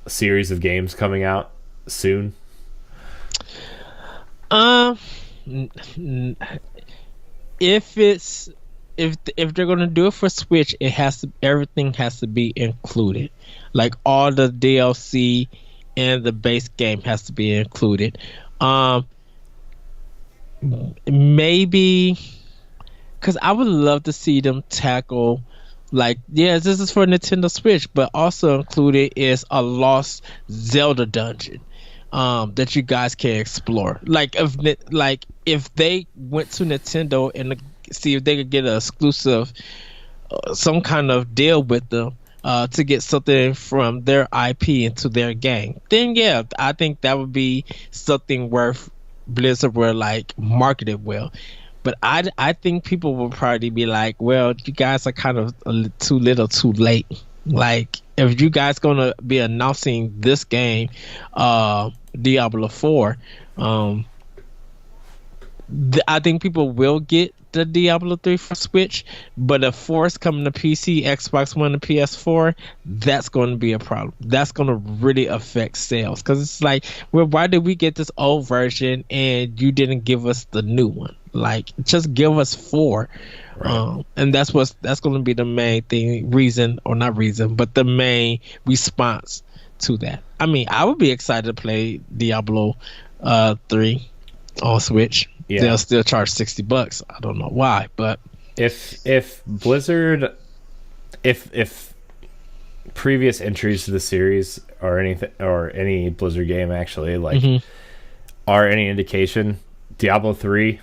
A: series of games coming out soon?
B: If they're going to do it for Switch, everything has to be included. Like all the DLC and the base game has to be included. Maybe because I would love to see them tackle Like, yes, this is for Nintendo Switch, but also included is a lost Zelda dungeon that you guys can explore. Like if they went to Nintendo and see if they could get an exclusive, some kind of deal with them to get something from their IP into their game, then yeah, I think that would be something worth Blizzard were like marketed well. But I think people will probably be like, well, you guys are kind of too little too late. Like, if you guys gonna be announcing this game, Diablo 4, I think people will get the Diablo 3 for Switch, but if 4 is coming to PC, Xbox One, and PS4, that's going to be a problem. That's going to really affect sales, because it's like, well, why did we get this old version and you didn't give us the new one? Like, just give us 4. Right. And that's going to be the main reason, or not reason, but the main response to that. I mean, I would be excited to play Diablo 3 on Switch. Yeah. They'll still charge $60. I don't know why, but
A: if Blizzard, if previous entries to the series or anything, or any Blizzard game actually, like, are any indication, Diablo 3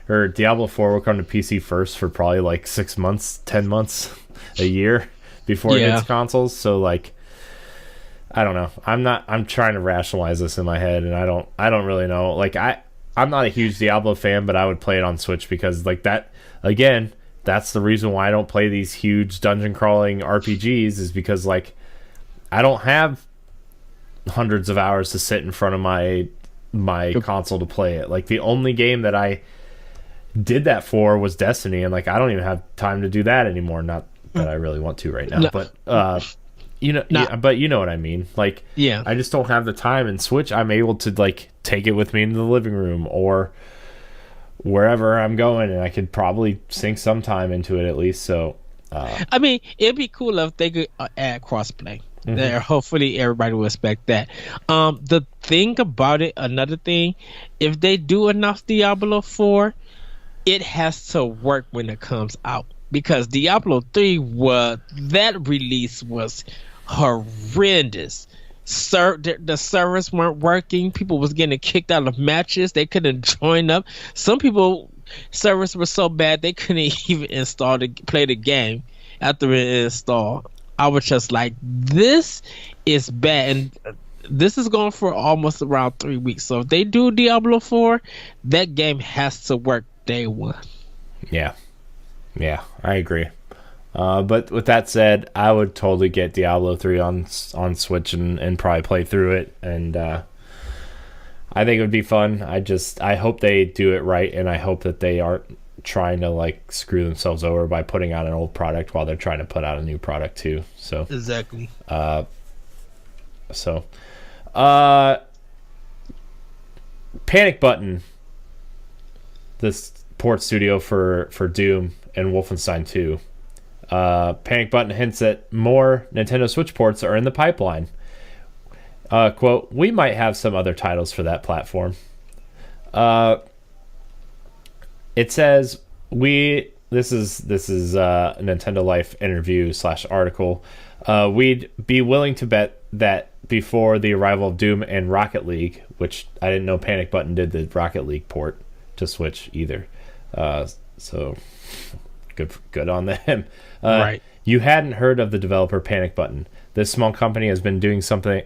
A: or Diablo 4 will come to PC first for probably like 6 months, 10 months, a year before it hits consoles. So like, I don't know. I'm trying to rationalize this in my head, and I don't really know. Like, I'm not a huge Diablo fan, but I would play it on Switch because, like, that, again, that's the reason why I don't play these huge dungeon crawling RPGs, is because, like, I don't have hundreds of hours to sit in front of my console to play it. Like, the only game that I did that for was Destiny, and, like, I don't even have time to do that anymore. Not that I really want to right now, but but you know what I mean. Like,
B: yeah,
A: I just don't have the time. And Switch, I'm able to, like, take it with me into the living room or wherever I'm going, and I could probably sink some time into it at least. So,
B: I mean, it'd be cool if they could add crossplay. There, hopefully everybody will expect that. The thing about it, another thing, if they do enough Diablo 4, it has to work when it comes out. Because Diablo 3 that release was horrendous. The servers weren't working. People was getting kicked out of matches. They couldn't join up. Some people, servers were so bad they couldn't even play the game after it installed. I was just like, this is bad. And this is going for almost around 3 weeks. So if they do Diablo 4, that game has to work day one.
A: Yeah, I agree. But with that said, I would totally get Diablo 3 on Switch and probably play through it. And I think it would be fun. I hope they do it right, and I hope that they aren't trying to, like, screw themselves over by putting out an old product while they're trying to put out a new product too. So
B: exactly.
A: Panic Button, this port studio for Doom and Wolfenstein 2. Panic Button hints that more Nintendo Switch ports are in the pipeline. Quote, "We might have some other titles for that platform." It says this is a Nintendo Life interview / article. We'd be willing to bet that before the arrival of Doom and Rocket League, which I didn't know Panic Button did the Rocket League port to Switch either. So good on them.
B: Right.
A: You hadn't heard of the developer Panic Button. This small company has been doing something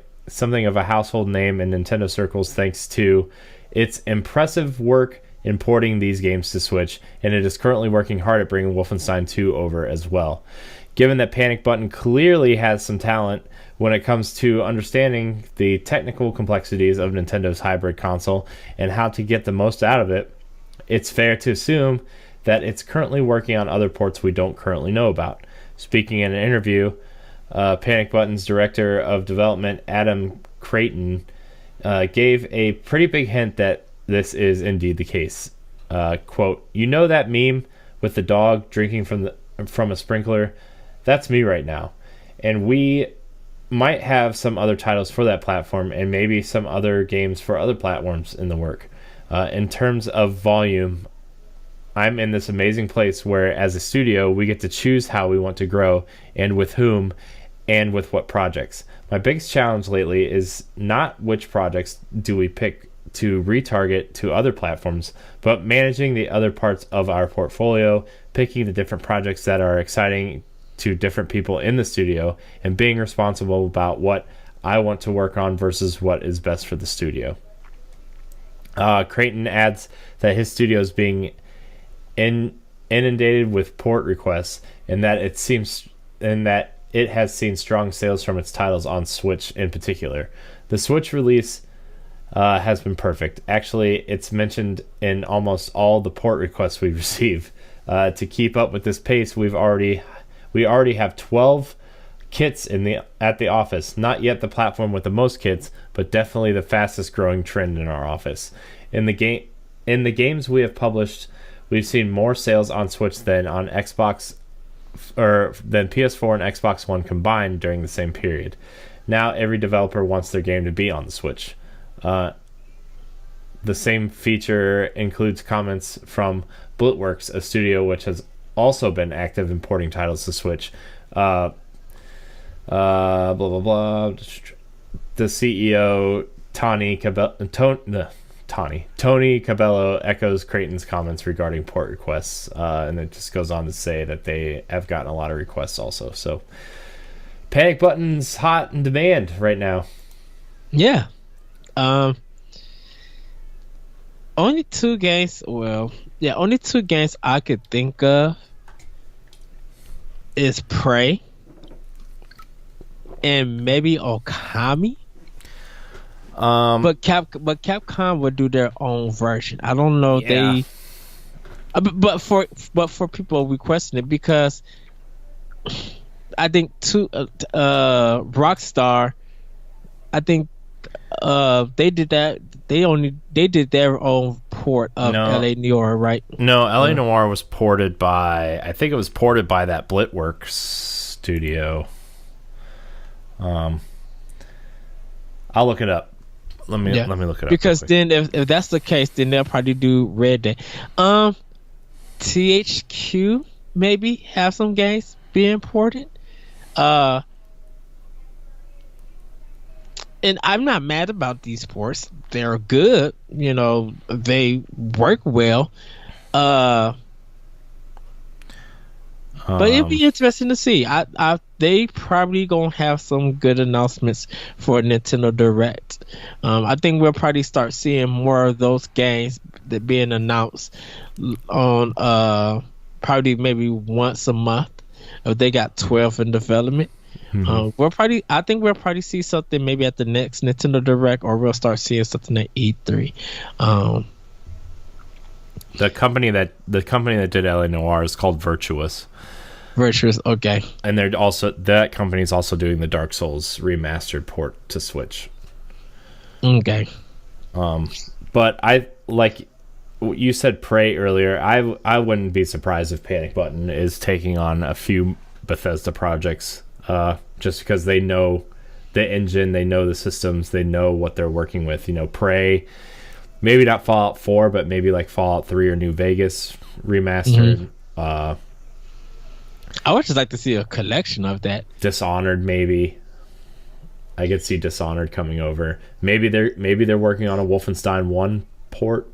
A: of a household name in Nintendo circles thanks to its impressive work in porting these games to Switch, and it is currently working hard at bringing Wolfenstein 2 over as well. Given that Panic Button clearly has some talent when it comes to understanding the technical complexities of Nintendo's hybrid console and how to get the most out of it, it's fair to assume that it's currently working on other ports we don't currently know about. Speaking in an interview, Panic Button's director of development, Adam Creighton, gave a pretty big hint that this is indeed the case. Quote, "You know that meme with the dog drinking from a sprinkler? That's me right now. And we might have some other titles for that platform and maybe some other games for other platforms in the work. In terms of volume, I'm in this amazing place where, as a studio, we get to choose how we want to grow and with whom and with what projects. My biggest challenge lately is not which projects do we pick to retarget to other platforms, but managing the other parts of our portfolio, picking the different projects that are exciting to different people in the studio, and being responsible about what I want to work on versus what is best for the studio. Creighton adds that his studio is being inundated with port requests, and that it has seen strong sales from its titles on Switch in particular. The Switch release has been perfect. Actually, it's mentioned in almost all the port requests we receive. To keep up with this pace, we already have 12 kits at the office. Not yet the platform with the most kits, but definitely the fastest growing trend in our office. In the games we have published, we've seen more sales on Switch than on Xbox, or than PS4 and Xbox One combined during the same period. Now every developer wants their game to be on the Switch. The same feature includes comments from Blitworks, a studio which has also been active importing titles to Switch. Blah blah blah. The CEO Tony Cabello echoes Creighton's comments regarding port requests, and it just goes on to say that they have gotten a lot of requests also. So, Panic Button's hot in demand right now.
B: Yeah. Only two games I could think of is Prey and maybe Okami. But Capcom would do their own version. I don't know if they. But for people requesting it, because I think Rockstar, I think they did that. They did their own port of L.A. Noire, right?
A: No, L.A. Noire was ported by. I think it was ported by that Blitworks studio. I'll look it up. Let me look it up.
B: Because then, if that's the case, then they'll probably do Red Dead. THQ maybe have some games being ported. And I'm not mad about these ports. They're good. They work well. But it'd be interesting to see. They probably gonna have some good announcements for Nintendo Direct. I think we'll probably start seeing more of those games that being announced on probably maybe once a month. If they got 12 in development. Mm-hmm. I think we'll probably see something maybe at the next Nintendo Direct, or we'll start seeing something at E3.
A: The company that did L.A. Noire is called Virtuous.
B: Virtuous, okay.
A: And that company is also doing the Dark Souls remastered port to Switch.
B: Okay.
A: But I like you said Prey earlier. I wouldn't be surprised if Panic Button is taking on a few Bethesda projects. Just because they know the engine, they know the systems, they know what they're working with. Prey, maybe not Fallout 4, but maybe like Fallout 3 or New Vegas remastered.
B: Mm-hmm. I would just like to see a collection of that.
A: Dishonored, maybe. I could see Dishonored coming over. Maybe they're working on a Wolfenstein 1 port.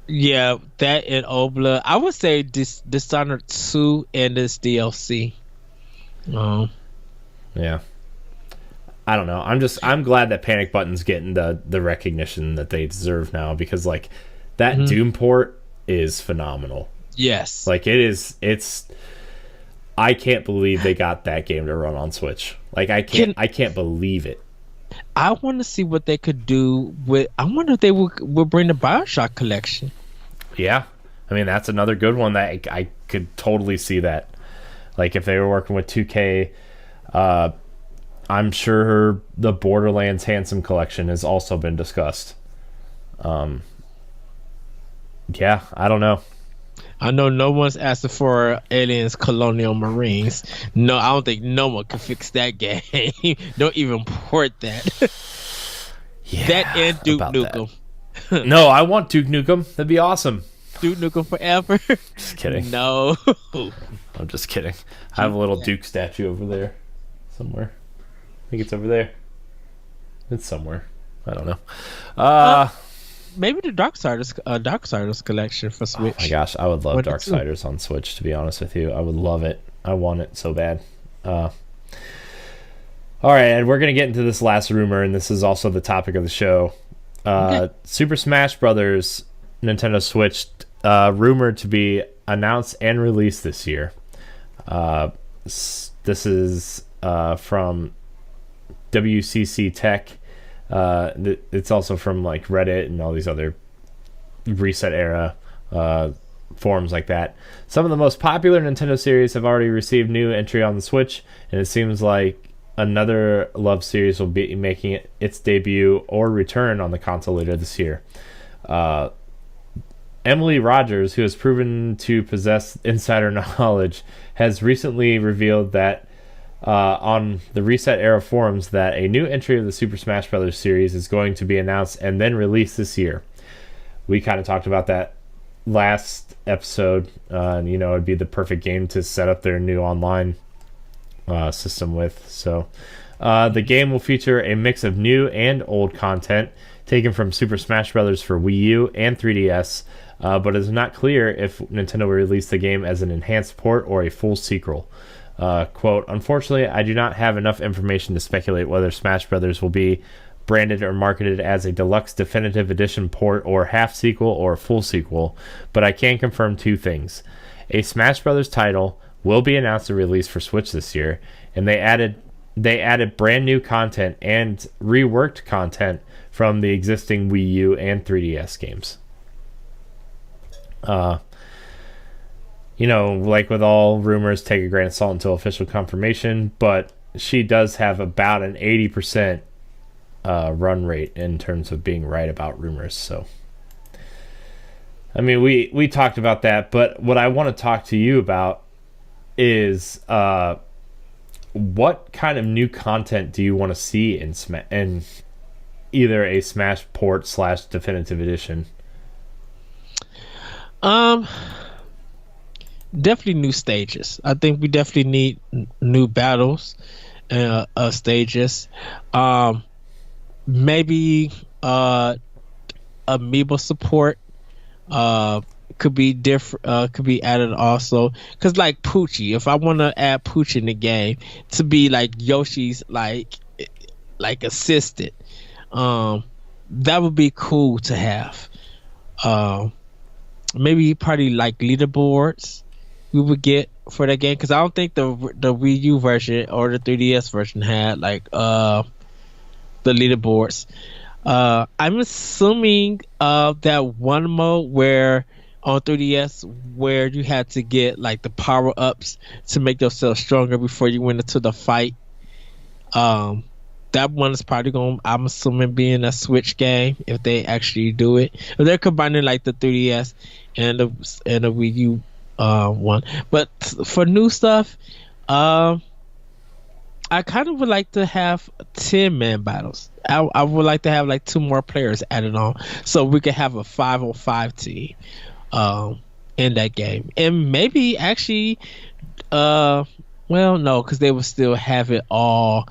B: Yeah, that and Obla. I would say Dishonored 2 and this DLC.
A: Yeah. I don't know. I'm glad that Panic Button's getting the recognition that they deserve now, because like that Doom port is phenomenal.
B: Yes.
A: Like it's I can't believe they got that game to run on Switch. Like I can't believe it.
B: I want to see what they could do with. I wonder if they will bring the BioShock collection.
A: Yeah. I mean, that's another good one that I could totally see that. Like if they were working with 2K, I'm sure the Borderlands Handsome Collection has also been discussed. Yeah, I don't know.
B: I know no one's asking for Aliens Colonial Marines. No, I don't think no one can fix that game. Don't even port that.
A: Yeah,
B: that and Duke Nukem.
A: No, I want Duke Nukem. That'd be awesome.
B: Duke Nukem Forever.
A: Just kidding.
B: No.
A: I'm just kidding. I have a little Duke statue over there somewhere. I think it's over there. It's somewhere. I don't know.
B: Maybe the Darksiders collection for Switch.
A: Oh my gosh, I would love Darksiders on Switch, to be honest with you. I would love it. I want it so bad. All right, and we're going to get into this last rumor, and this is also the topic of the show. Okay. Super Smash Brothers Nintendo Switch, rumored to be announced and released this year. This is from WCC Tech. It's also from like Reddit and all these other Reset era forums like that. Some of the most popular Nintendo series have already received new entry on the Switch, and it seems like another Love series will be making its debut or return on the console later this year. Emily Rogers, who has proven to possess insider knowledge, has recently revealed that on the Reset Era forums that a new entry of the Super Smash Bros. Series is going to be announced and then released this year. We kind of talked about that last episode. It'd be the perfect game to set up their new online system with. So the game will feature a mix of new and old content taken from Super Smash Bros. For Wii U and 3DS, but it is not clear if Nintendo will release the game as an enhanced port or a full sequel. Quote, unfortunately, I do not have enough information to speculate whether Smash Brothers will be branded or marketed as a deluxe definitive edition port or half sequel or full sequel, but I can confirm two things. A Smash Brothers title will be announced and released for Switch this year, and they added brand new content and reworked content from the existing Wii U and 3DS games. Like with all rumors, take a grain of salt until official confirmation, but she does have about an 80% run rate in terms of being right about rumors. So, I mean, we talked about that, but what I want to talk to you about is what kind of new content do you want to see in either a Smash port / definitive edition?
B: Definitely new stages. I think we definitely need new battles, stages. Maybe amiibo support could be different. Could be added also, because like Poochie, if I want to add Poochie in the game to be like Yoshi's like assistant, that would be cool to have. Maybe probably like leaderboards we would get for that game, because I don't think the Wii U version or the 3DS version had like the leaderboards. I'm assuming that one mode where on 3DS where you had to get like the power ups to make yourself stronger before you went into the fight. That one is probably I'm assuming, being a Switch game if they actually do it. If they're combining like the 3DS and the Wii U one. But for new stuff, I kind of would like to have 10-man battles. I would like to have like 2 more players added on, so we could have a 5-on-5 team in that game. And maybe actually, no, because they would still have it all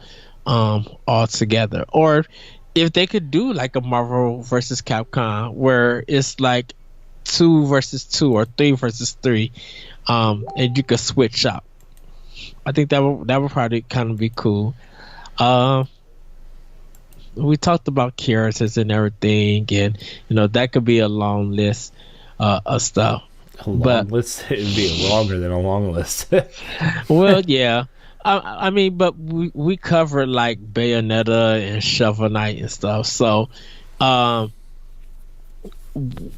B: together. Or if they could do like a Marvel versus Capcom where it's like 2 versus 2 or 3 versus 3, and you could switch up. I think that would probably kind of be cool. We talked about characters and everything, and that could be a long list of stuff.
A: A long list? It'd be longer than a long list.
B: Well, yeah. I mean, but we covered like Bayonetta and Shovel Knight and stuff, so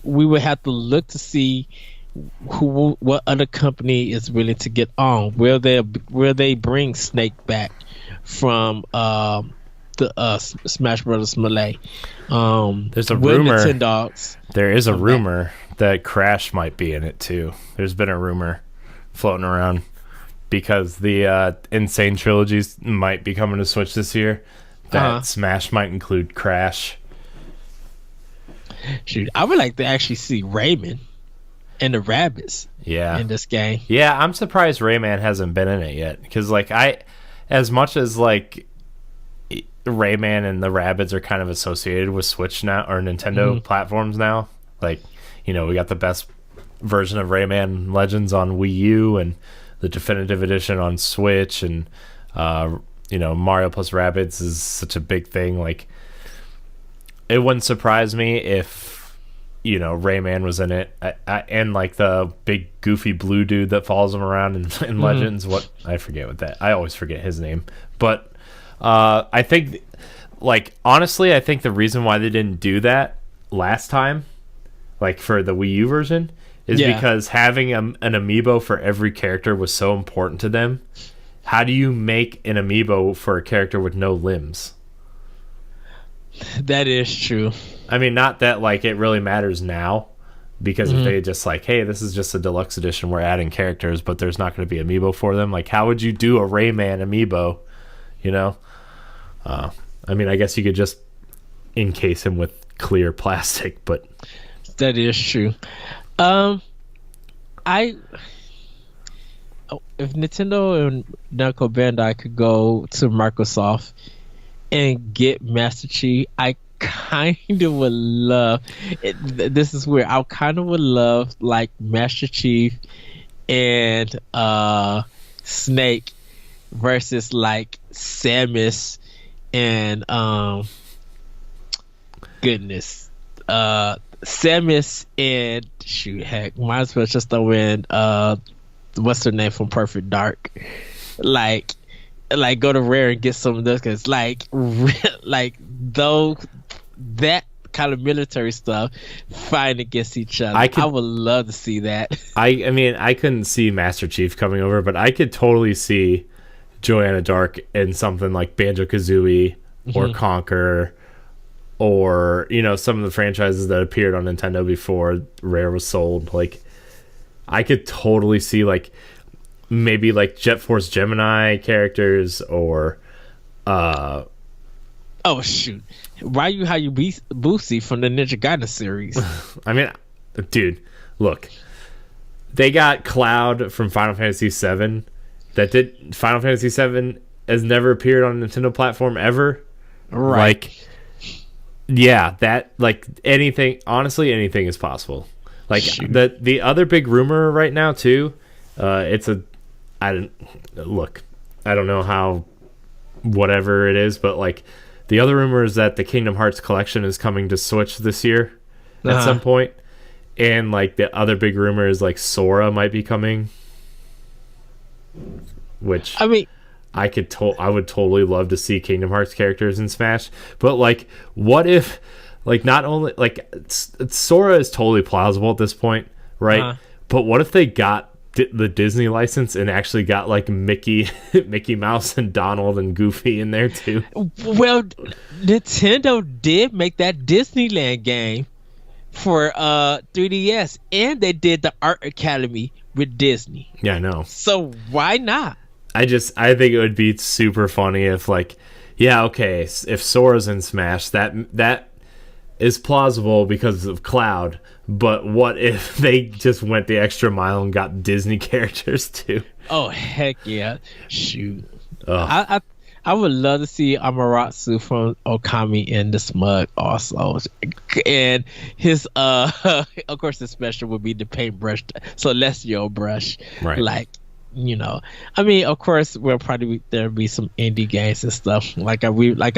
B: we would have to look to see what other company is willing to get on. Will they bring Snake back from the Smash Brothers Melee?
A: There's a rumor. There is a rumor that Crash might be in it too. There's been a rumor floating around because the Insane trilogies might be coming to Switch this year. That Smash might include Crash.
B: Shoot, I would like to actually see Rayman. and the rabbits.
A: Yeah.
B: In this game.
A: Yeah, I'm surprised Rayman hasn't been in it yet, because like as much as like Rayman and the rabbits are kind of associated with Switch now or Nintendo platforms now, like, you know, we got the best version of Rayman Legends on Wii U and the definitive edition on Switch, and you know, Mario plus Rabbids is such a big thing. Like, it wouldn't surprise me if, you know, Rayman was in it, and like the big goofy blue dude that follows him around in Legends. What, I forget what that. I always forget his name, but I think, like, honestly, I think the reason why they didn't do that last time, like for the Wii U version, is because having an amiibo for every character was so important to them. How do you make an amiibo for a character with no limbs?
B: That is true.
A: I mean, not that like it really matters now, because if they just like, hey, this is just a deluxe edition, we're adding characters, but there's not going to be amiibo for them. Like, how would you do a Rayman amiibo? You know, I mean, I guess you could just encase him with clear plastic, but
B: that is true. If Nintendo and Namco Bandai could go to Microsoft and get Master Chief, I kind of would love it. This is where I kind of would love like Master Chief and Snake versus like Samus and Samus and might as well just throw in what's her name from Perfect Dark, like go to Rare and get some of those, because like though that kind of military stuff fighting against each other, I would love to see that.
A: I mean, I couldn't see Master Chief coming over, but I could totally see Joanna Dark in something like Banjo-Kazooie or Conquer, or, you know, some of the franchises that appeared on Nintendo before Rare was sold. Like, I could totally see like maybe like Jet Force Gemini characters, or
B: oh shoot, Ryu Hayabusa from the Ninja Gaiden series.
A: I mean, dude, look, they got Cloud from Final Fantasy VII. Final Fantasy VII has never appeared on a Nintendo platform ever.
B: Right.
A: Like, yeah, that, like, anything, honestly, anything is possible. Like, the other big rumor right now too, I don't know how, whatever it is, but like, the other rumor is that the Kingdom Hearts collection is coming to Switch this year at some point. And like, the other big rumor is like Sora might be coming, which, I mean, I would totally love to see Kingdom Hearts characters in Smash. But like, what if, like, not only like Sora is totally plausible at this point, right? But what if they got the Disney license and actually got like Mickey Mouse and Donald and Goofy in there too?
B: Well, Nintendo did make that Disneyland game for 3DS, and they did the Art Academy with Disney.
A: Yeah, I know.
B: So why not?
A: I think it would be super funny if, like, yeah, okay, if Sora's in Smash, that is plausible because of Cloud, but what if they just went the extra mile and got Disney characters too?
B: Oh, heck yeah. Shoot. I would love to see Amaterasu from Okami in the Smug also. And his of course the special would be the paintbrush, Celestial brush.
A: Right.
B: Like, you know, I mean, of course, there'll be some indie games and stuff. Like I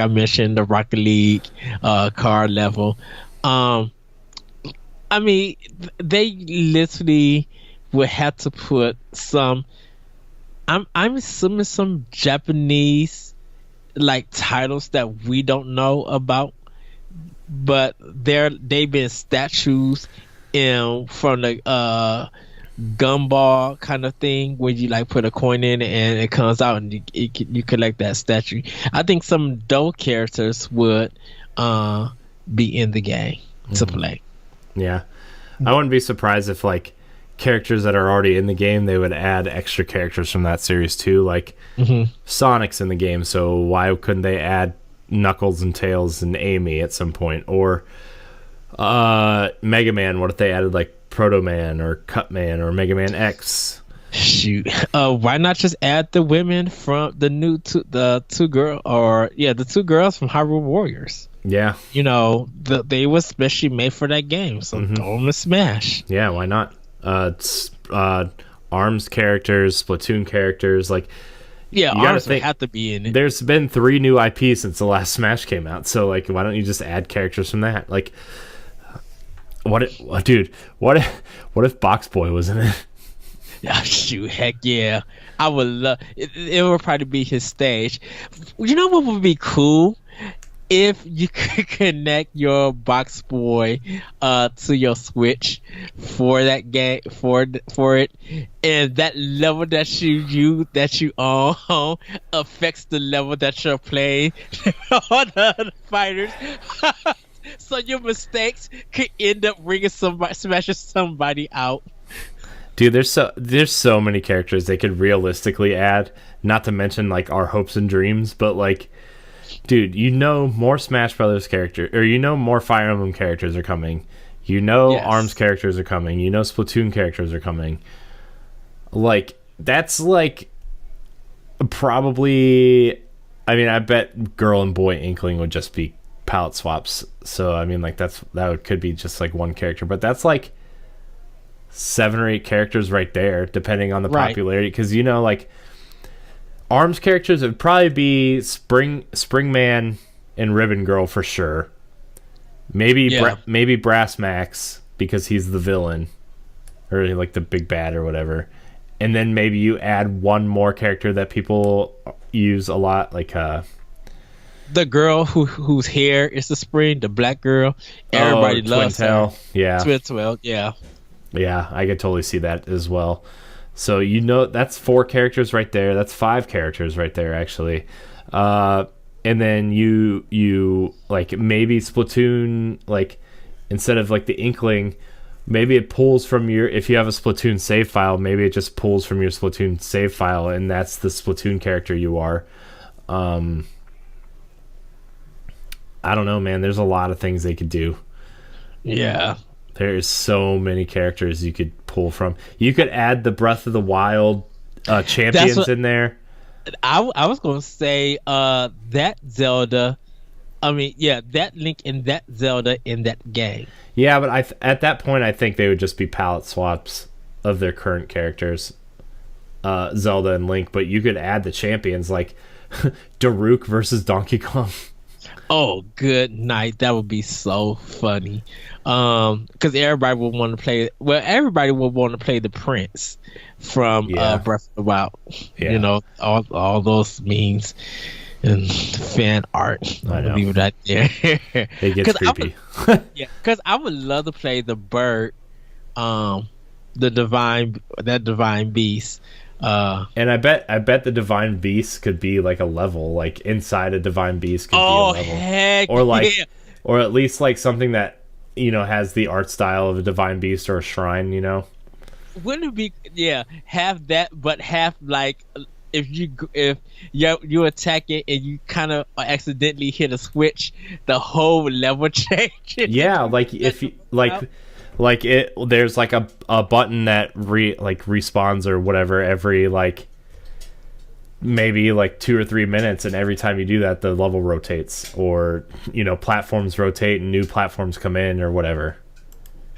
B: mentioned, the Rocket League car level. I mean, they literally would have to put some. I'm assuming some Japanese like titles that we don't know about, but they've been statues from the gumball kind of thing, where you like put a coin in and it comes out and you collect that statue. I think some Doe characters would be in the game to play.
A: Yeah, I wouldn't be surprised if like characters that are already in the game, they would add extra characters from that series too. Like Sonic's in the game, so why couldn't they add Knuckles and Tails and Amy at some point? Or Mega Man, what if they added like Proto Man or Cut Man or Mega Man X.
B: Shoot, why not just add the women from the two girls from Hyrule Warriors?
A: Yeah,
B: they were specially made for that game, so throw them in Smash.
A: Yeah, why not? ARMS characters, Splatoon characters, like
B: ARMS would have to be in it. There's
A: been 3 new IPs since the last Smash came out, so like, why don't you just add characters from that? Like, what if Box Boy was in it?
B: Oh, shoot, heck yeah. I would love it. It would probably be his stage. You know what would be cool? If you could connect your Box Boy to your Switch for that game, for it, and that level that you own affects the level that you're playing all the other fighters. So your mistakes could end up smashing somebody out.
A: Dude, there's so many characters they could realistically add, not to mention like our hopes and dreams, but like, dude, more Smash Brothers characters, or more Fire Emblem characters are coming. Yes. ARMS characters are coming. Splatoon characters are coming. Like, that's like probably, I mean, I bet Girl and Boy Inkling would just be palette swaps. So I mean, like, could be just like one character, but that's like 7 or 8 characters right there, depending on the popularity. Because like ARMS characters would probably be Springman and Ribbon Girl for sure. Maybe Brass Max because he's the villain, or like the big bad or whatever. And then maybe you add one more character that people use a lot, like
B: the girl whose hair is the spring, the black girl. Everybody loves her.
A: Yeah,
B: Twintail.
A: Yeah, I could totally see that as well. So that's 4 characters right there. That's 5 characters right there, actually. And then you like maybe Splatoon, like instead of like the Inkling, maybe it pulls from if you have a Splatoon save file, maybe it just pulls from your Splatoon save file, and that's the Splatoon character you are. I don't know, man. There's a lot of things they could do.
B: Yeah.
A: There's so many characters you could pull from. You could add the Breath of the Wild champions in there.
B: I was going to say that Zelda. I mean, yeah, that Link and that Zelda in that game.
A: Yeah, but at that point, I think they would just be palette swaps of their current characters, Zelda and Link. But you could add the champions like Daruk versus Donkey Kong.
B: Oh, good night. That would be so funny. Because everybody would want to play. Well, everybody would want to play the Prince from Breath of the Wild. Yeah. All those memes and fan art.
A: I know.
B: Leave that there.
A: It gets creepy.
B: Because I would love to play the bird, the divine beast.
A: And I bet the Divine Beast could be like a level, like inside a Divine Beast could be a level.
B: Heck
A: or like
B: yeah.
A: Or at least like something that has the art style of a Divine Beast or a shrine.
B: Wouldn't it be have that, but have like if you attack it and you kind of accidentally hit a switch, the whole level changes.
A: Yeah, like if you like it, there's like a button that respawns or whatever every like maybe like 2 or 3 minutes, and every time you do that, the level rotates, or platforms rotate and new platforms come in or whatever.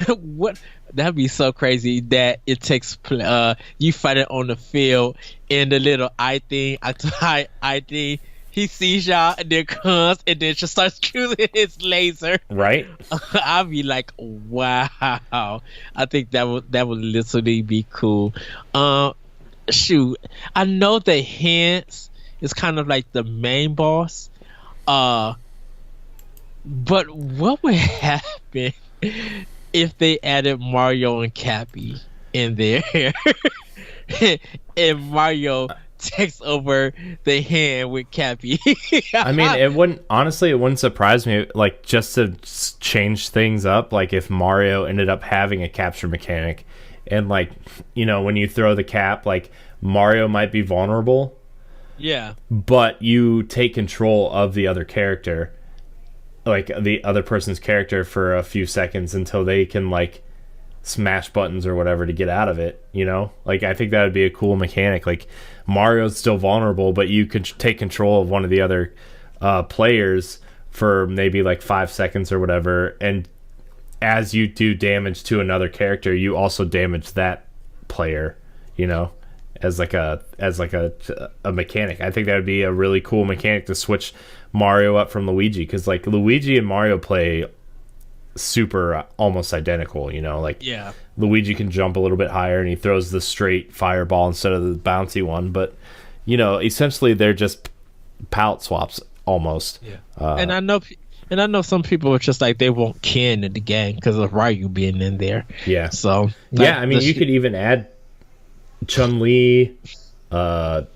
B: What? That'd be so crazy that it takes you fight it on the field and the little eye thing, he sees y'all and then comes and then just starts shooting his laser.
A: Right.
B: I'd be like, wow. I think that would literally be cool. Shoot, I know the hints is kind of like the main boss. But what would happen if they added Mario and Cappy in there? And Mario takes over the hand with Cappy.
A: I mean, it wouldn't surprise me, like, just to change things up, like if Mario ended up having a capture mechanic, and like, when you throw the cap, like Mario might be vulnerable, but you take control of the other character, like the other person's character, for a few seconds until they can like smash buttons or whatever to get out of it, you know? Like, I think that would be a cool mechanic. Like, Mario's still vulnerable, but you can take control of one of the other players for maybe like 5 seconds or whatever, and as you do damage to another character, you also damage that player, you know, as like a mechanic. I think that would be a really cool mechanic to switch Mario up from Luigi, because like Luigi and Mario play super almost identical, you know, like Luigi can jump a little bit higher and he throws the straight fireball instead of the bouncy one, but you know, essentially they're just palette swaps almost.
B: And I know some people are just like, they want Ken in the game because of Ryu being in there. So
A: I mean, you could even add Chun-Li, Ken,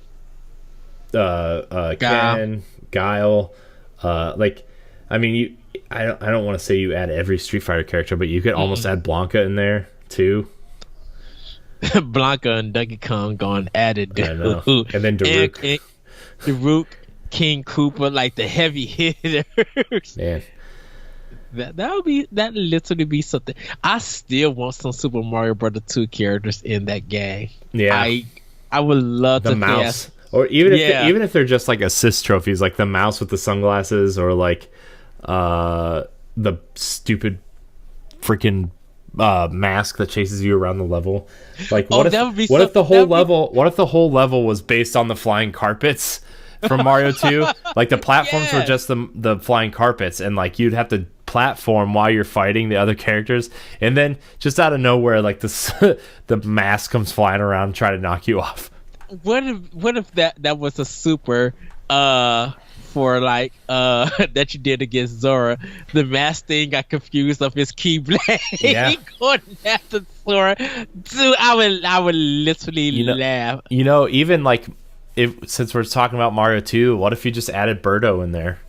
A: Guile, like, I mean, I don't want to say you add every Street Fighter character, but you could almost add Blanca in there too.
B: Blanca and Donkey Kong gone added,
A: I know. And then Daruk.
B: Daruk, King Koopa, like the heavy hitters.
A: Man,
B: that literally be something. I still want some Super Mario Brother 2 characters in that game. I would love
A: the
B: to
A: mouse, or even if they're just like assist trophies, like the mouse with the sunglasses, or like the stupid freaking mask that chases you around the level. Like, what if the whole level was based on the flying carpets from Mario 2? Like, the platforms were just the flying carpets, and like you'd have to platform while you're fighting the other characters, and then just out of nowhere, like the mask comes flying around and try to knock you off.
B: What if that was a super for like that you did against Zora? The mask thing got confused of his keyblade going after Zora. Dude, I would literally laugh.
A: You know, even like, since we're talking about Mario 2, what if you just added Birdo in there?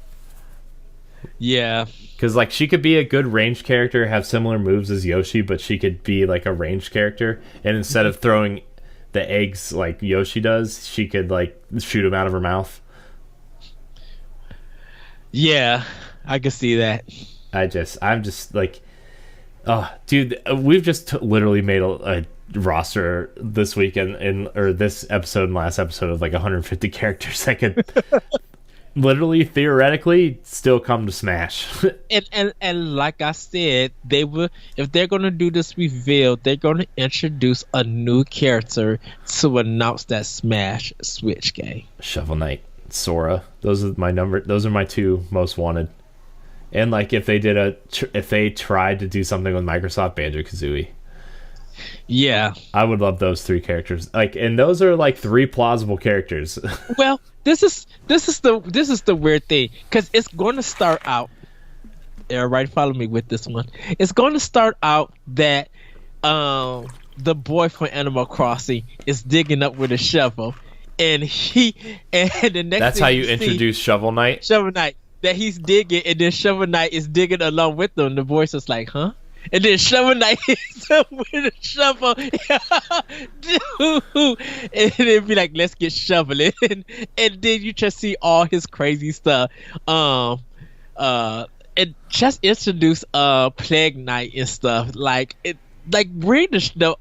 B: Yeah,
A: because like she could be a good ranged character, have similar moves as Yoshi, but she could be like a ranged character, and instead of throwing the eggs like Yoshi does, she could like shoot them out of her mouth.
B: Yeah, I can see that.
A: I'm just like, oh, dude, we've just literally made a roster this weekend or this episode and last episode of like 150 characters that could literally theoretically still come to Smash.
B: and like I said, they will, if they're gonna do this reveal, they're gonna introduce a new character to announce that Smash Switch game.
A: Shovel Knight, Sora, those are my two most wanted. And like, if they tried to do something with Microsoft, Banjo-Kazooie.
B: Yeah,
A: I would love those three characters. Like, and those are like three plausible characters.
B: Well, this is the weird thing, because it's going to start out. Everybody, follow me with this one. It's going to start out that the boy from Animal Crossing is digging up with a shovel, and the next.
A: That's how you introduce Shovel Knight.
B: Shovel Knight, that he's digging, and then Shovel Knight is digging along with them. The voice is like, huh? And then Shovel Knight hits him with a shovel. Dude. And it'd be like, let's get shoveling. And then you just see all his crazy stuff. And just introduce Plague Knight and stuff. Like, bring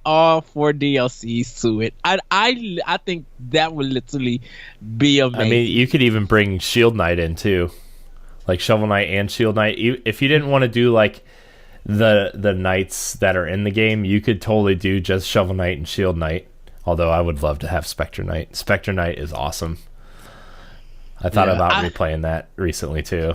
B: all 4 DLCs to it. I think that would literally be amazing.
A: I mean, you could even bring Shield Knight in too. Like Shovel Knight and Shield Knight. If you didn't want to do like the knights that are in the game, you could totally do just Shovel Knight and Shield Knight. Although I would love to have Spectre Knight. Spectre Knight is awesome. I thought about replaying that recently too.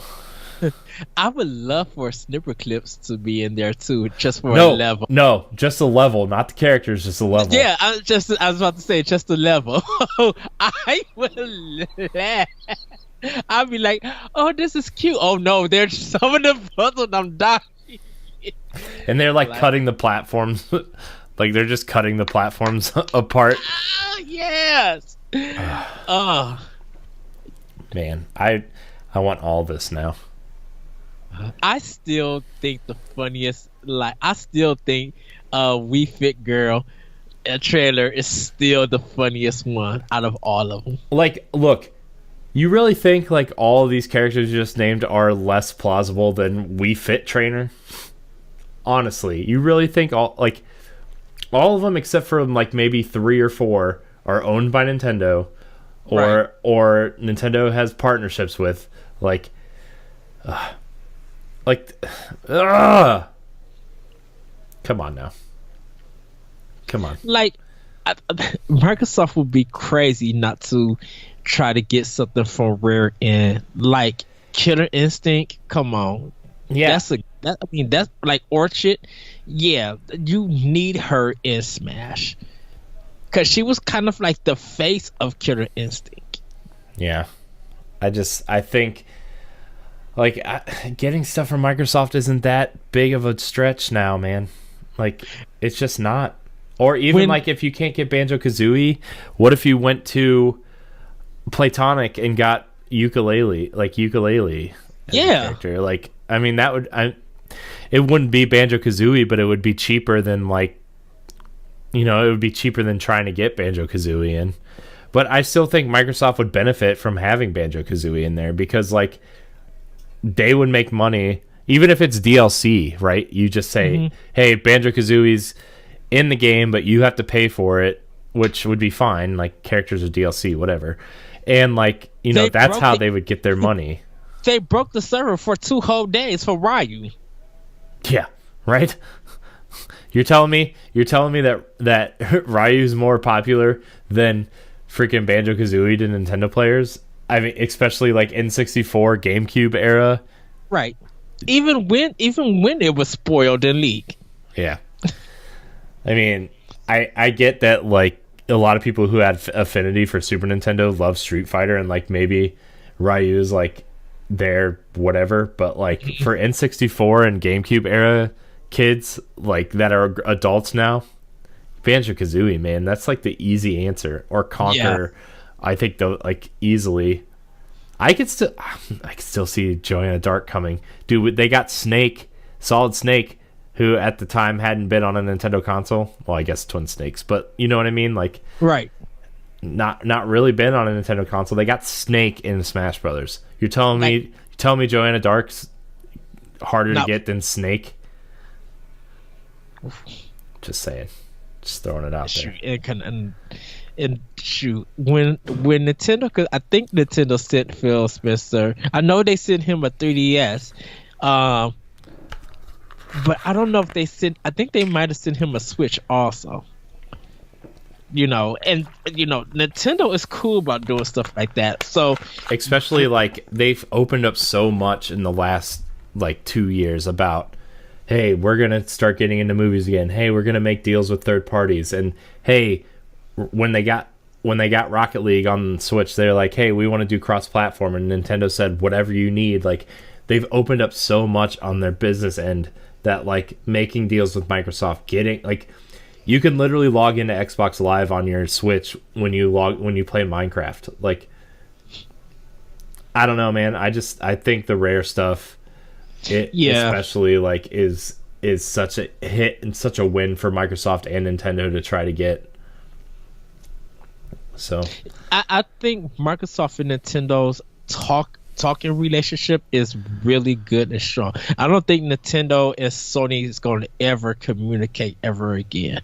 B: I would love for Snipper Clips to be in there too, just for a level.
A: No, just a level, not the characters, just a level.
B: Yeah, I was about to say just a level. I will laugh. I'll be like, oh, this is cute. Oh no, there's some of the puzzles I'm dying.
A: And they're like cutting the platforms. Like, they're just cutting the platforms apart.
B: Yes.
A: Man, I want all this now.
B: I still think the funniest, I still think We Fit Girl trailer is still the funniest one out of all of them.
A: Like, look, you really think like all of these characters you just named are less plausible than We Fit Trainer? Honestly, you really think all of them except for like maybe 3 or 4 are owned by Nintendo, or Nintendo has partnerships with come on now. Come on.
B: Like, Microsoft would be crazy not to try to get something from Rare in, like Killer Instinct. Come on.
A: Yeah.
B: That's like Orchard. Yeah, you need her in Smash. Because she was kind of like the face of Killer Instinct.
A: Yeah. I think getting stuff from Microsoft isn't that big of a stretch now, man. Like, it's just not. Or even if you can't get Banjo-Kazooie, what if you went to Playtonic and got Ukulele as a character? Like, I mean, it wouldn't be Banjo-Kazooie, but it would be cheaper than it would be cheaper than trying to get Banjo-Kazooie in. But I still think Microsoft would benefit from having Banjo-Kazooie in there, because they would make money even if it's DLC, right? You just say, hey, Banjo-Kazooie's in the game, but you have to pay for it, which would be fine. Like, characters are DLC, whatever. And that's how they would get their money.
B: They broke the server for 2 whole days for Ryu.
A: Yeah, right? You're telling me that Ryu's more popular than freaking Banjo-Kazooie to Nintendo players? I mean, especially like N64 GameCube era.
B: Right. Even when it was spoiled in League.
A: Yeah. I mean, I get that, like, a lot of people who had affinity for Super Nintendo love Street Fighter, and like maybe Ryu is like their whatever, but like for N64 and GameCube era kids like that are adults now, Banjo-Kazooie, man, that's like the easy answer. Or Conquer, I think though, like, easily. I could still see Joanna Dark coming. Dude, they got Solid Snake, who at the time hadn't been on a Nintendo console. Well, I guess Twin Snakes, but you know what I mean? Like,
B: right.
A: Not really been on a Nintendo console. They got Snake in Smash Brothers. You're telling me Joanna Dark's harder to get than Snake? Just saying. Just throwing it out there.
B: And shoot, when Nintendo, because I think Nintendo sent Phil Spencer. I know they sent him a 3DS, but I don't know if they sent. I think they might have sent him a Switch also. Nintendo is cool about doing stuff like that. So,
A: especially like they've opened up so much in the last like 2 years about, hey, we're gonna start getting into movies again. Hey, we're gonna make deals with third parties, and hey. When they got Rocket League on Switch, they're like, hey, we want to do cross-platform, and Nintendo said, whatever you need. Like, they've opened up so much on their business end that, like, making deals with Microsoft, you can literally log into Xbox Live on your Switch when you play Minecraft. Like, I don't know, man. I think the Rare stuff, especially like is such a hit and such a win for Microsoft and Nintendo to try to get. So
B: I think Microsoft and Nintendo's talking relationship is really good and strong. I don't think Nintendo and Sony is going to ever communicate ever again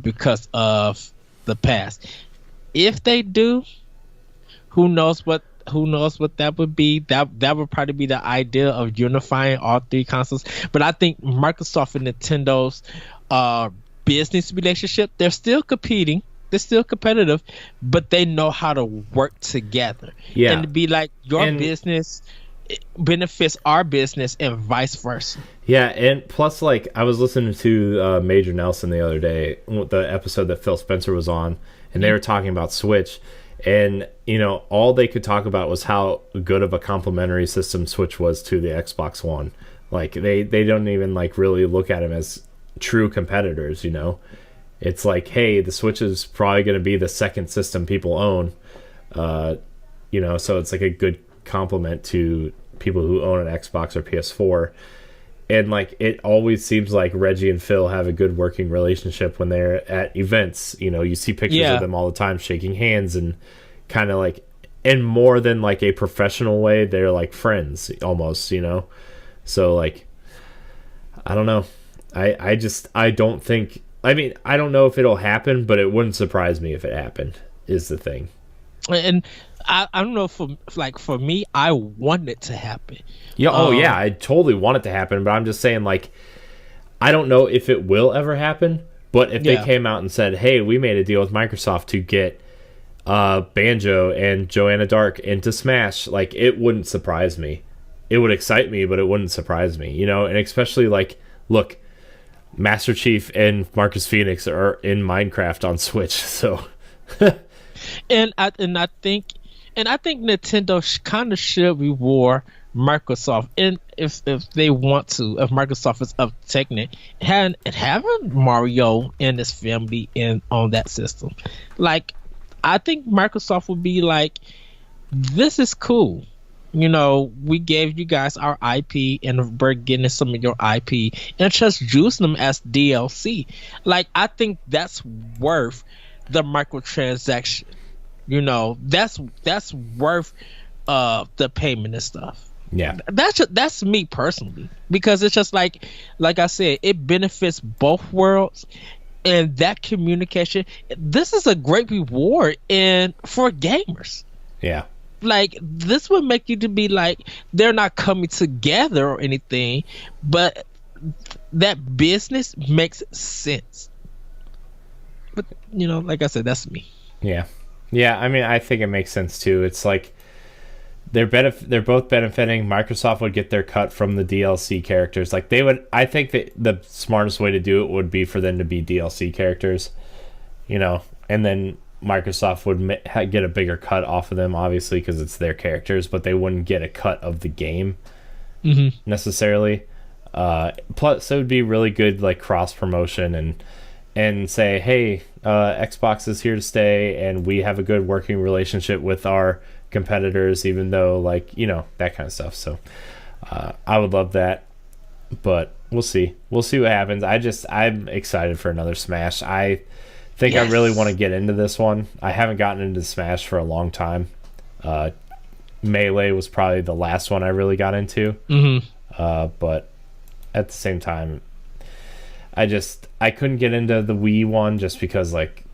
B: because of the past. If they do, who knows what that would be. That would probably be the idea of unifying all 3 consoles. But I think Microsoft and Nintendo's business relationship, they're still competing. They're still competitive, but they know how to work together. Yeah. And to be like, your business benefits our business and vice versa.
A: Yeah, and plus, like, I was listening to Major Nelson the other day, the episode that Phil Spencer was on, and they were talking about Switch, and, all they could talk about was how good of a complementary system Switch was to the Xbox One. Like, they don't even, like, really look at them as true competitors, It's like, hey, the Switch is probably going to be the second system people own, so it's like a good compliment to people who own an Xbox or PS4. And like, it always seems like Reggie and Phil have a good working relationship when they're at events. You see pictures of them all the time shaking hands and kind of like, in more than like a professional way, they're like friends almost, So like, I don't know. I don't think. I mean, I don't know if it'll happen, but it wouldn't surprise me if it happened. Is the thing.
B: And I don't know, for me, I want it to happen.
A: Yeah. Oh yeah, I totally want it to happen, but I'm just saying, like, I don't know if it will ever happen. But if they came out and said, "Hey, we made a deal with Microsoft to get Banjo and Joanna Dark into Smash," like, it wouldn't surprise me. It would excite me, but it wouldn't surprise me, you know. And especially, like, look, Master Chief and Marcus Phoenix are in Minecraft on Switch, so.
B: and I think Nintendo kind of should reward Microsoft, and if they want to, if Microsoft is up taking it, and having Mario and his family in on that system, like, I think Microsoft would be like, this is cool. You know, we gave you guys our IP, and we're getting some of your IP, and just using them as DLC. Like, I think that's worth the microtransaction. You know, that's worth the payment and stuff.
A: Yeah,
B: that's me personally, because it's just like I said, it benefits both worlds, and that communication. This is a great reward for gamers.
A: Yeah.
B: Like, this would make you to be like, they're not coming together or anything, but that business makes sense. But, you know, like I said, that's me.
A: Yeah. Yeah, I mean, I think it makes sense too. It's like they're both benefiting. Microsoft would get their cut from the DLC characters. Like, they would. I think that the smartest way to do it would be for them to be DLC characters, you know, and then Microsoft would get a bigger cut off of them, obviously, because it's their characters, but they wouldn't get a cut of the game necessarily. Plus, it would be really good, like, cross promotion and say, hey, Xbox is here to stay, and we have a good working relationship with our competitors, even though, like, you know, that kind of stuff. So I would love that, but we'll see what happens. I'm excited for another Smash. I think I really want to get into this one. I haven't gotten into Smash for a long time. Melee was probably the last one I really got into. But at the same time, I couldn't get into the Wii one just because, like,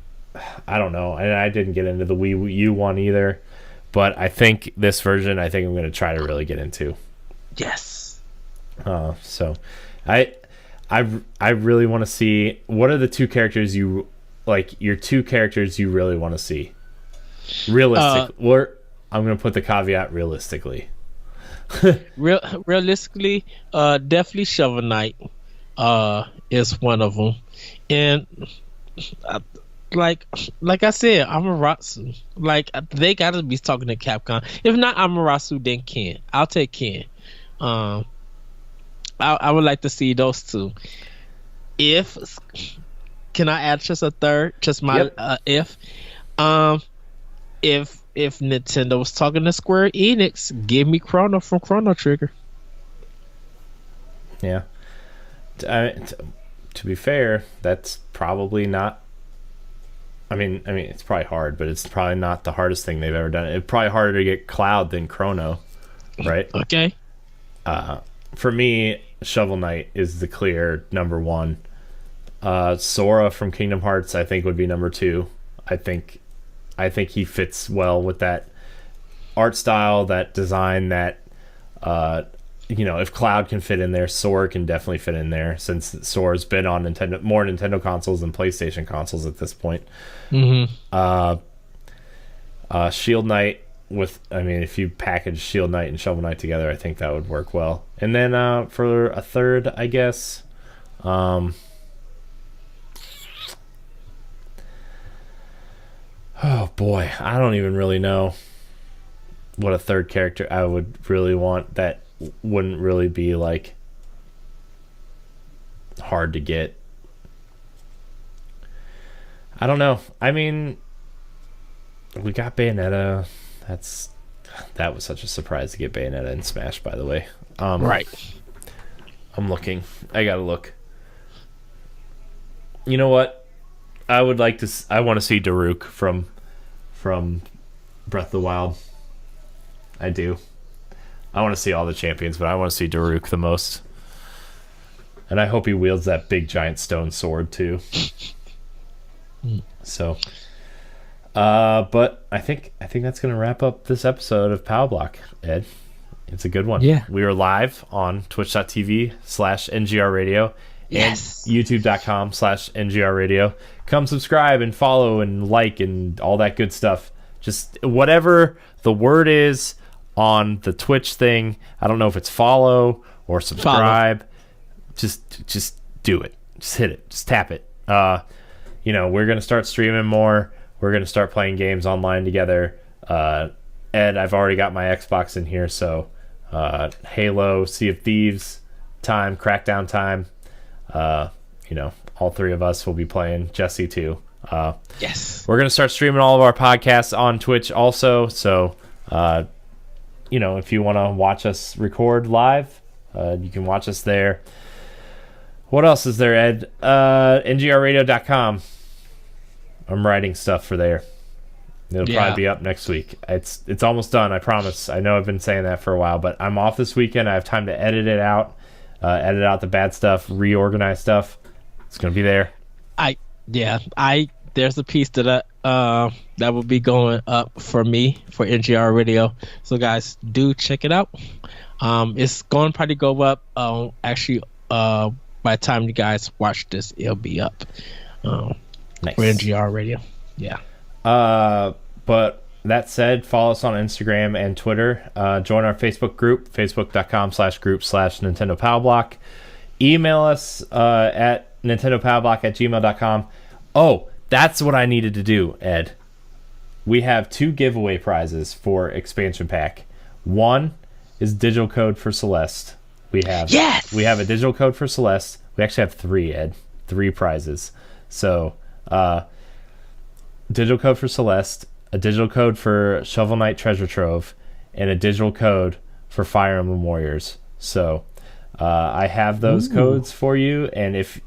A: I don't know, and I didn't get into the Wii U one either. But I think this version, I'm going to try to really get into.
B: Yes.
A: So I really want to see, what are the two characters your two characters you really want to see? Realistic. I'm going to put the caveat realistically.
B: Realistically, definitely Shovel Knight is one of them. And like I said, Amaterasu. Like, they got to be talking to Capcom. If not Amaterasu, then Ken. I'll take Ken. I would like to see those two. Can I add just a third? Just my if Nintendo was talking to Square Enix, give me Chrono from Chrono Trigger.
A: Yeah. To be fair, that's probably not. I mean, it's probably hard, but it's probably not the hardest thing they've ever done. It's probably harder to get Cloud than Chrono, right?
B: Okay.
A: For me, Shovel Knight is the clear number one. Sora from Kingdom Hearts, I think, would be number two. I think he fits well with that art style, that design, that you know, if Cloud can fit in there, Sora can definitely fit in there, since Sora's been on more Nintendo consoles than PlayStation consoles at this point. Shield Knight if you package Shield Knight and Shovel Knight together, I think that would work well. And then for a third, I guess, oh boy, I don't even really know what a third character I would really want that wouldn't really be, like, hard to get. I don't know. I mean, we got Bayonetta. That was such a surprise to get Bayonetta in Smash, by the way.
B: Right.
A: I'm looking. I gotta look. You know what? I want to see Daruk from Breath of the Wild. I do. I want to see all the champions, but I want to see Daruk the most. And I hope he wields that big giant stone sword too. So, but I think that's gonna wrap up this episode of Power Block, Ed. It's a good one.
B: Yeah.
A: We are live on twitch.tv/NGR Radio
B: Yes.
A: and youtube.com/NGR Radio. Come subscribe and follow and like and all that good stuff. Just whatever the word is on the Twitch thing. I don't know if it's follow or subscribe. Just do it. Just hit it. Just tap it. You know, we're going to start streaming more. We're going to start playing games online together. Ed, I've already got my Xbox in here, so Halo, Sea of Thieves time, Crackdown time. You know, all three of us will be playing. Jesse too.
B: Yes.
A: We're going to start streaming all of our podcasts on Twitch also, so you know, if you want to watch us record live, you can watch us there. What else is there, Ed? NGRradio.com. I'm writing stuff for there. It'll probably be up next week. It's almost done, I promise. I know I've been saying that for a while, but I'm off this weekend. I have time to edit it out, edit out the bad stuff, reorganize stuff. It's going to be there.
B: There's a piece that will be going up for me for NGR Radio. So guys, do check it out. It's going to probably go up. Actually, by the time you guys watch this, it'll be up.
A: Nice.
B: For NGR Radio. Yeah.
A: But that said, follow us on Instagram and Twitter. Join our Facebook group, facebook.com/group/Nintendo Powblock. Email us at nintendopowblock@gmail.com. Oh, that's what I needed to do, Ed. We have 2 giveaway prizes for expansion pack. One is digital code for Celeste. We have a digital code for Celeste. We actually have 3, Ed. 3 prizes. So, digital code for Celeste, a digital code for Shovel Knight Treasure Trove, and a digital code for Fire Emblem Warriors. So, I have those codes for you, and if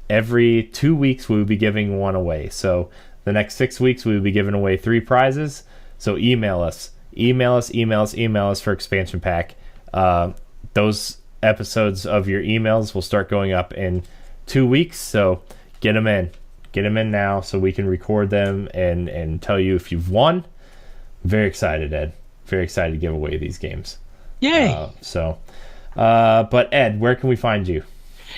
A: every 2 weeks we will be giving one away. So the next 6 weeks we will be giving away 3 prizes. So email us for expansion pack. Those episodes of your emails will start going up in 2 weeks. So get them in now so we can record them and tell you if you've won. Very excited, Ed. Very excited to give away these games.
B: Yay.
A: But Ed, where can we find you?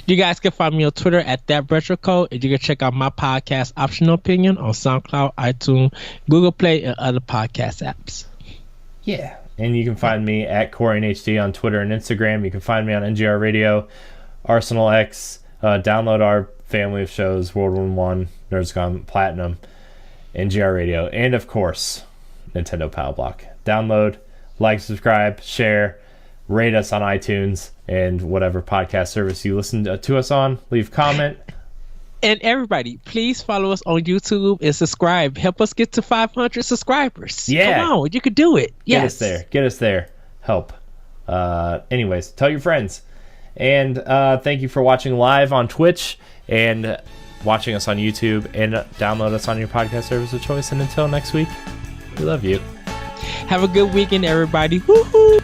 B: You guys can find me on Twitter at ThatRetroCode, and you can check out my podcast, Optional Opinion, on SoundCloud, iTunes, Google Play, and other podcast apps.
A: Yeah. And you can find me at CoreyNHD on Twitter and Instagram. You can find me on NGR Radio, Arsenal X. Download our family of shows, World War One, Nerds Gone Platinum, NGR Radio, and of course, Nintendo Power Block. Download, like, subscribe, share, rate us on iTunes and whatever podcast service you listen to us on. Leave a comment.
B: And everybody, please follow us on YouTube and subscribe. Help us get to 500 subscribers.
A: Yeah.
B: Come on, you can do it. Yes.
A: Get us there. Help. Anyways, tell your friends. And thank you for watching live on Twitch and watching us on YouTube, and download us on your podcast service of choice. And until next week, we love you.
B: Have a good weekend, everybody. Woohoo!